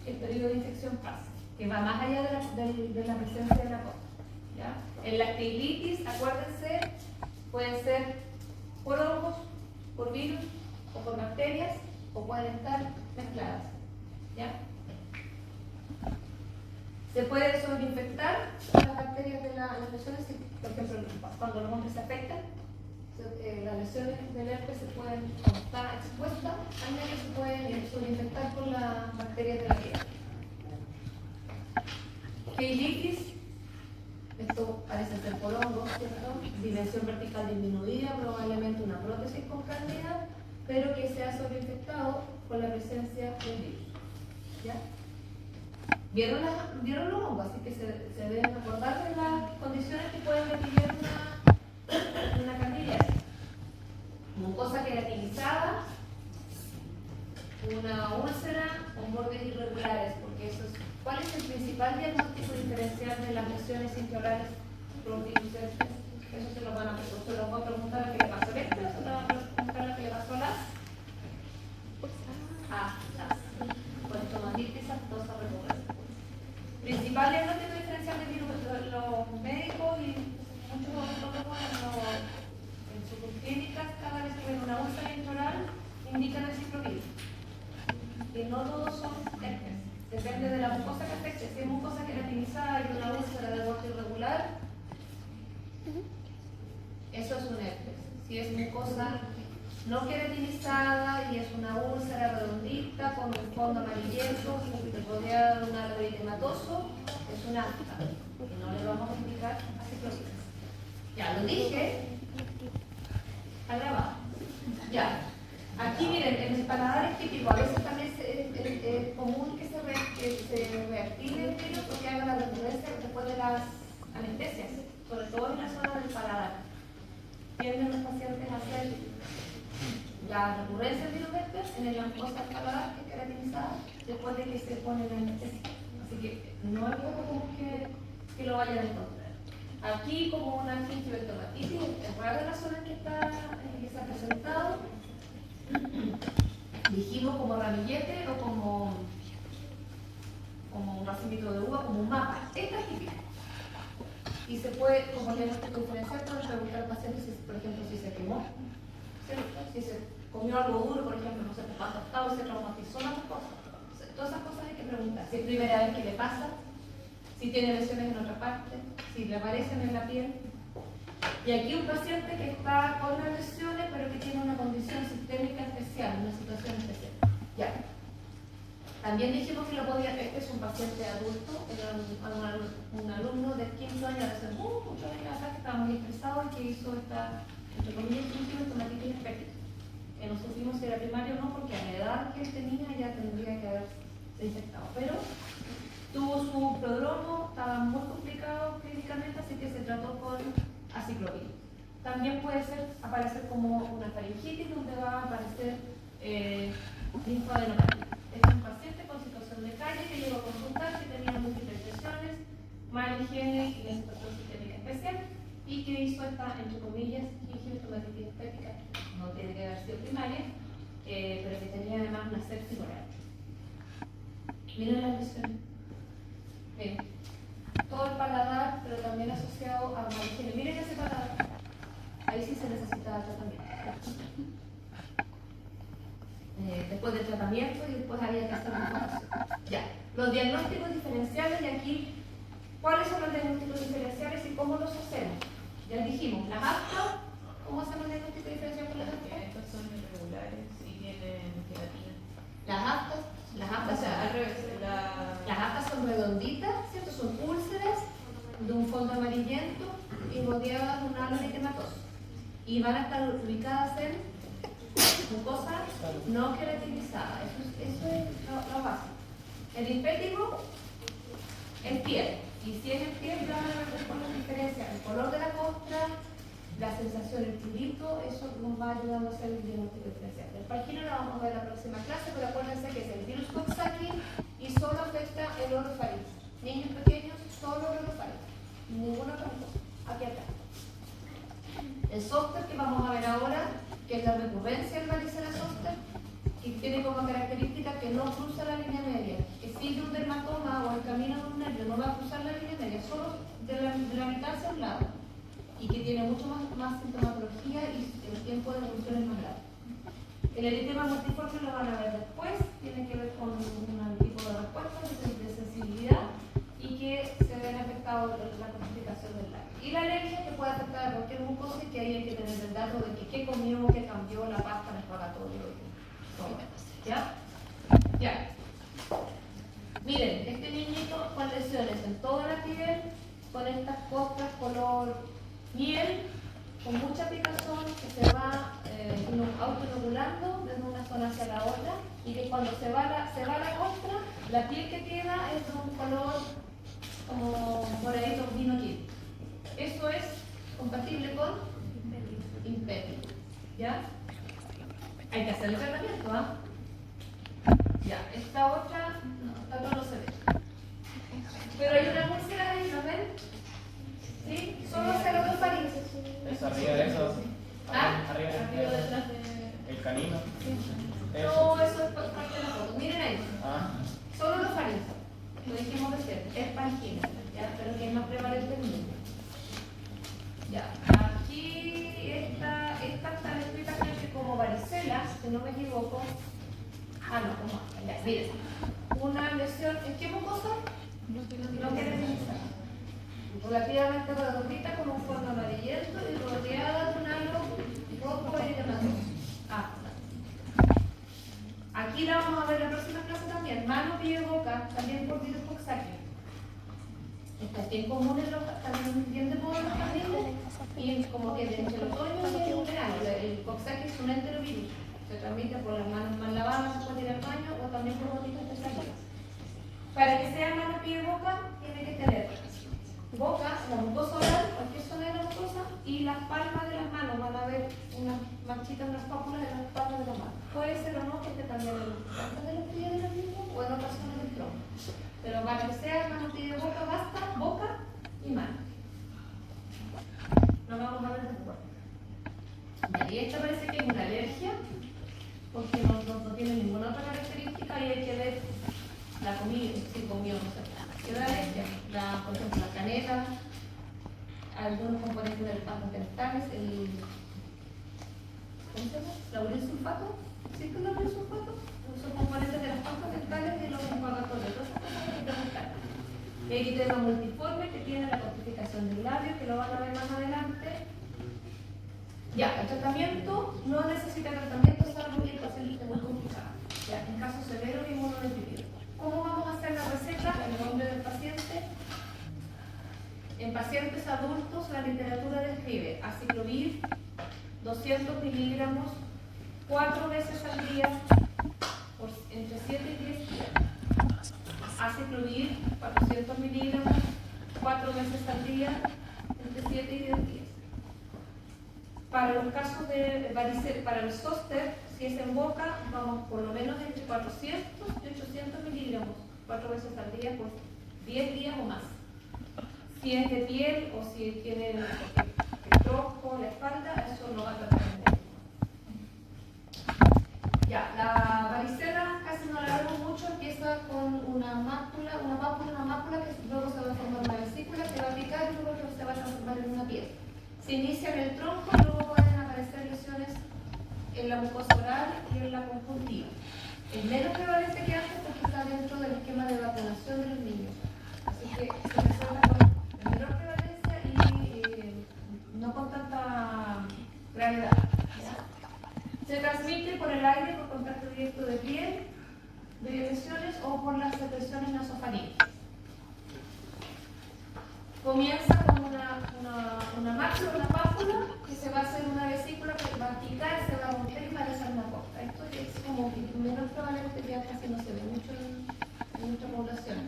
que el periodo de infección pase, que va más allá de la presencia de la costra. ¿Ya? En la activitis, acuérdense, pueden ser por hongos, por virus o por bacterias, o pueden estar mezcladas. ¿Ya? Se puede sobreinfectar las bacterias de las lesiones, por ejemplo, cuando los hombres se afectan, las lesiones del herpes se pueden, cuando está expuesta, al menos se pueden sobreinfectar con las bacterias de la piel. Keilitis, esto parece ser por hongos, ¿cierto? Dimensión vertical disminuida, probablemente una prótesis con cándida, pero que se ha sobreinfectado con la presencia del virus. ¿Ya? ¿Vieron los hongos? Así que se deben recordar de las condiciones que pueden requerir una candidiasis. Mucosa queratinizada, una úlcera con bordes irregulares, porque eso es. ¿Cuál es el principal diagnóstico diferencial de las lesiones intraorales bronquitis herpes? Eso se lo van a preguntar a que le pasó el herpes, o se lo van a preguntar a que le pasó las estomatitis aftosa recurrente. Principal diagnóstico diferencial del virus, los médicos y muchos odontólogos en sus clínicas, cada vez que ven una úlcera intraoral, indican el ciclovir. Que no todos son herpes. Depende de la mucosa que afecte. Si es mucosa queratinizada y una úlcera de borde irregular, eso es un herpes. Si es mucosa no queratinizada y es una úlcera redondita con un fondo amarillento rodeada de un halo eritematoso, es un afta. Y no le vamos a indicar aciclovir. Ya lo dije. Está grabado. Ya. Aquí miren, en el paladar es típico, a veces también es común que se reactive el virus o que haga la recurrencia después de las anestesias, sobre todo en la zona del paladar. Tienden los pacientes a hacer la recurrencia del virus herpes en la mucosa del paladar que es queratinizada después de que se pone la anestesia. Así que no es poco común que lo vayan a encontrar. Aquí como una gingivitis es rara la zona que se ha presentado. Dijimos como ramillete o como un racimito de uva, como un mapa. Esta es típica. Y se puede, como diagnóstico diferencial, pueden preguntar al paciente, si, por ejemplo, si se quemó, ¿cierto? Si se comió algo duro, por ejemplo, no sé, ha tostado y se traumatizó, todas esas cosas hay que preguntar. Si es primera vez que le pasa, si tiene lesiones en otra parte, si le aparecen en la piel. Y aquí un paciente que está con las lesiones, pero que tiene una condición sistémica especial, una situación especial. Ya. También dijimos que lo podía, este es un paciente adulto, era un alumno de 15 años, hace muchos años atrás, que estaba muy estresado y que hizo esta, entre comillas, gingivitis espectris. Que no supimos si era primario o no, porque a la edad que él tenía ya tendría que haberse infectado. Pero tuvo su prodromo, estaba muy complicado clínicamente, así que se trató con aciclovir. También puede aparecer como una faringitis, donde va a aparecer linfadenopatía. Es un paciente con situación de calle que llegó a consultar, que tenía múltiples lesiones, mala higiene y una situación sistémica especial, y que hizo esta, entre comillas, gingivitis espectris. No tiene que haber sido primaria, pero que tenía además una sepsis oral. Miren las lesiones. Miren. Todo el paladar, pero también asociado a mala higiene. Miren ese paladar. Ahí sí se necesita tratamiento. Después del tratamiento y después había que hacer una operación. Ya. Los diagnósticos diferenciales, y aquí, ¿cuáles son los diagnósticos diferenciales y cómo los hacemos? Ya dijimos, las aftas, ¿cómo hacemos el diagnóstico diferencial con las aftas? Estos son irregulares y tienen queratina. Las aftas O sea, al revés. Las aftas son redonditas, ¿cierto? Son úlceras de un fondo amarillento y rodeadas de un halo eritematoso. Y van a estar ubicadas en mucosa no queratinizada. Eso es lo básico. El linfético es piel. Y si es en piel, van a ver después las diferencias. El color de la costra, la sensación, el prurito, eso nos va ayudando a hacer el diagnóstico diferencial. El pargino lo vamos a ver en la próxima clase, pero acuérdense que es el virus Coxsackie y solo afecta el orofaringe. Niños pequeños, solo el orofaringe. Ninguna otra cosa. Aquí atrás. El zóster que vamos a ver ahora, que es la recurrencia del varicela zóster, que tiene como característica que no cruza la línea media, que sigue un dermatoma o el camino de un nervio, no va a cruzar la línea media, solo de la mitad hacia un lado, y que tiene mucho más sintomatología y el tiempo de evolución es más largo. El eritema multiforme lo van a ver después, tiene que ver con un tipo de respuesta de sensibilidad y que se ven afectados la complicación del labio. Y la alergia que puede afectar a cualquier mucosa y que ahí hay que tener el dato de que qué comió, qué cambió la pasta en el purgatorio. ¿Ya? Ya. Miren, este niñito con lesiones en toda la piel, con estas costras color miel, con mucha picazón que se va autoinoculando desde una zona hacia la otra y que cuando se va la costra, la piel que queda es de un color como moradito vino tinto. Eso es compatible con impétigo. ¿Ya? Hay que hacer el tratamiento, ¿ah? Ya, esta otra no se ve. Pero hay una úlcera ahí, ¿no ven? ¿Sí? Solo hacer los faringes. Es arriba de eso. ¿Ah? Arriba Detrás de... el canino. No, eso es parte de la foto. Miren ahí. Ah, Solo los faringes. Lo dijimos recién. Es pangina, ¿ya? Pero que es más prevalente en el mundo. Ya. Aquí esta estas están escritas creo que como varicela, si no me equivoco. Ah, no, como ya, miren. Una lesión, ¿en qué mucosa? No queratinizada. Relativamente redondita con un fondo amarillento y rodeada de un halo rojo erizematoso. Ah, aquí la vamos a ver en la próxima clase también. Mano, pie, boca, también por virus coxsackie. Esta es bien común en los, también bien de moda en los jardines y como que entre el otoño y el verano. El coxsackie es un enterovirus. Se transmite por las manos mal lavadas después de ir al baño o también por gotitas de saliva. Para que sea mano, pie, boca, tiene que tener boca, la mucosa oral, cualquier zona de la mucosa, y las palmas de las manos. Van a ver unas manchitas, unas pápulas de las palmas de las manos. Puede ser o no que esté también en los plantas de los pies de los mismos o en otras zonas del tronco. Pero para que sea mano, pie, boca, basta boca y mano. Lo vamos a ver después. Y esta parece que es una alergia, porque no tiene ninguna otra característica y hay que ver la comida, si comió, no sé. ¿Qué da alergia? Por ejemplo, la canela, algunos componentes de las pastas dentales, ¿cómo se llama? ¿Lauril sulfato? ¿Sí que es lauril sulfato? Son componentes de las pastas dentales y los enjuagatorios. Todas esas cosas hay que preguntar. Y hay eritema multiforme que tiene la cortificación del labio, que lo van a ver más adelante. Ya, el tratamiento no necesita tratamiento, salvo que el paciente esté muy complicado. Ya, en caso severo, inmunodeprimido. ¿Cómo vamos a hacer la receta? El nombre del paciente. En pacientes adultos, la literatura describe aciclovir 200 miligramos 4 veces al día por entre 7 y 10 días. Aciclovir 400 miligramos 4 veces al día entre 7 y 10 días. Para los casos de varicela, para el zóster, si es en boca, vamos por lo menos entre 400 y 800 miligramos 4 veces al día por 10 días o más. Si es de piel o si tiene el tronco, la espalda, eso no va a tratar de médico. Ya, la varicela casi no la vemos mucho, empieza con una mácula que luego se va a formar una vesícula, que va a picar y luego se va a transformar en una piel. Se inicia en el tronco y luego pueden aparecer lesiones en la mucosa oral y en la conjuntiva. Es menos prevalente que antes porque está dentro del esquema de vacunación de los niños. Así que se resuelve con menor prevalencia y no con tanta gravedad. ¿Ya? Se transmite por el aire, por contacto directo de piel, de lesiones o por las secreciones nasofaríngicas. Comienza con una mácula, una pápula, que se va a hacer una vesícula que va a picar, se va a romper y va a hacer una costa. Esto es como que menos probablemente ya casi no se ve mucho en nuestra población,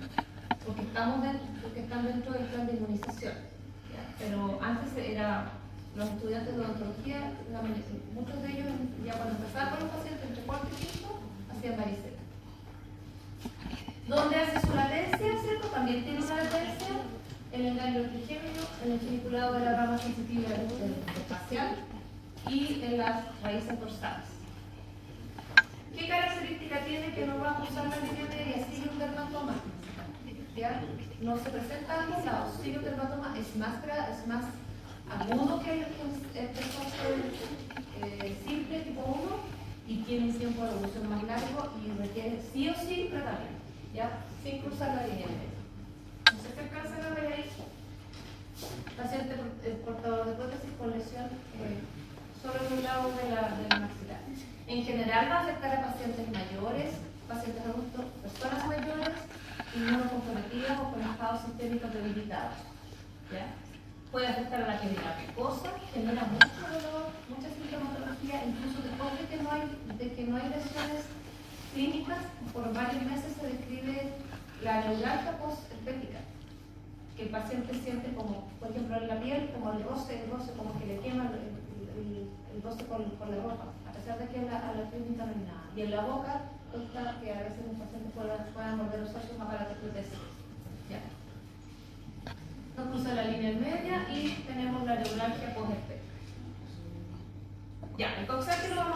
porque están dentro del plan de inmunización. ¿Ya? Pero antes los estudiantes de odontología, muchos de ellos ya cuando empezaban con los pacientes entre 4 y 5, hacían varicela. ¿Dónde hace su latencia? ¿Cierto? También tiene una latencia en el ganglio trigémino, en el geniculado de la rama sensitiva facial y en las raíces dorsales. ¿Qué característica tiene que no va a usar la línea media? Sigue un dermatoma. ¿Ya? No se presenta a ambos lados. Sigue un dermatoma, es más agudo que el simple tipo 1 y tiene un tiempo de evolución más largo y requiere sí o sí tratamiento, ¿ya? Sin cruzar la línea media. No sé si alcanzan a ver ahí. Paciente portador de prótesis con lesión solo en un lado de la maxilar. En general va a afectar a pacientes mayores, pacientes adultos, personas mayores, inmunocomprometidas o con estados sistémicos debilitados. ¿Ya? Puede afectar a la piedra picosa, genera mucho dolor, mucha sintomatología, incluso después de que no hay lesiones clínicas, por varios meses se describe la neuralgia post-herpética, que el paciente siente como, por ejemplo, en la piel, como el roce como que le quema el roce con la ropa, a pesar de que a la clínica no hay nada. Y en la boca, está que a veces los pacientes puedan morder los sus aparatos protésicos. ¿Ya? No cruza la línea media y tenemos la neuralgia post-herpética. Ya, el coxsackie lo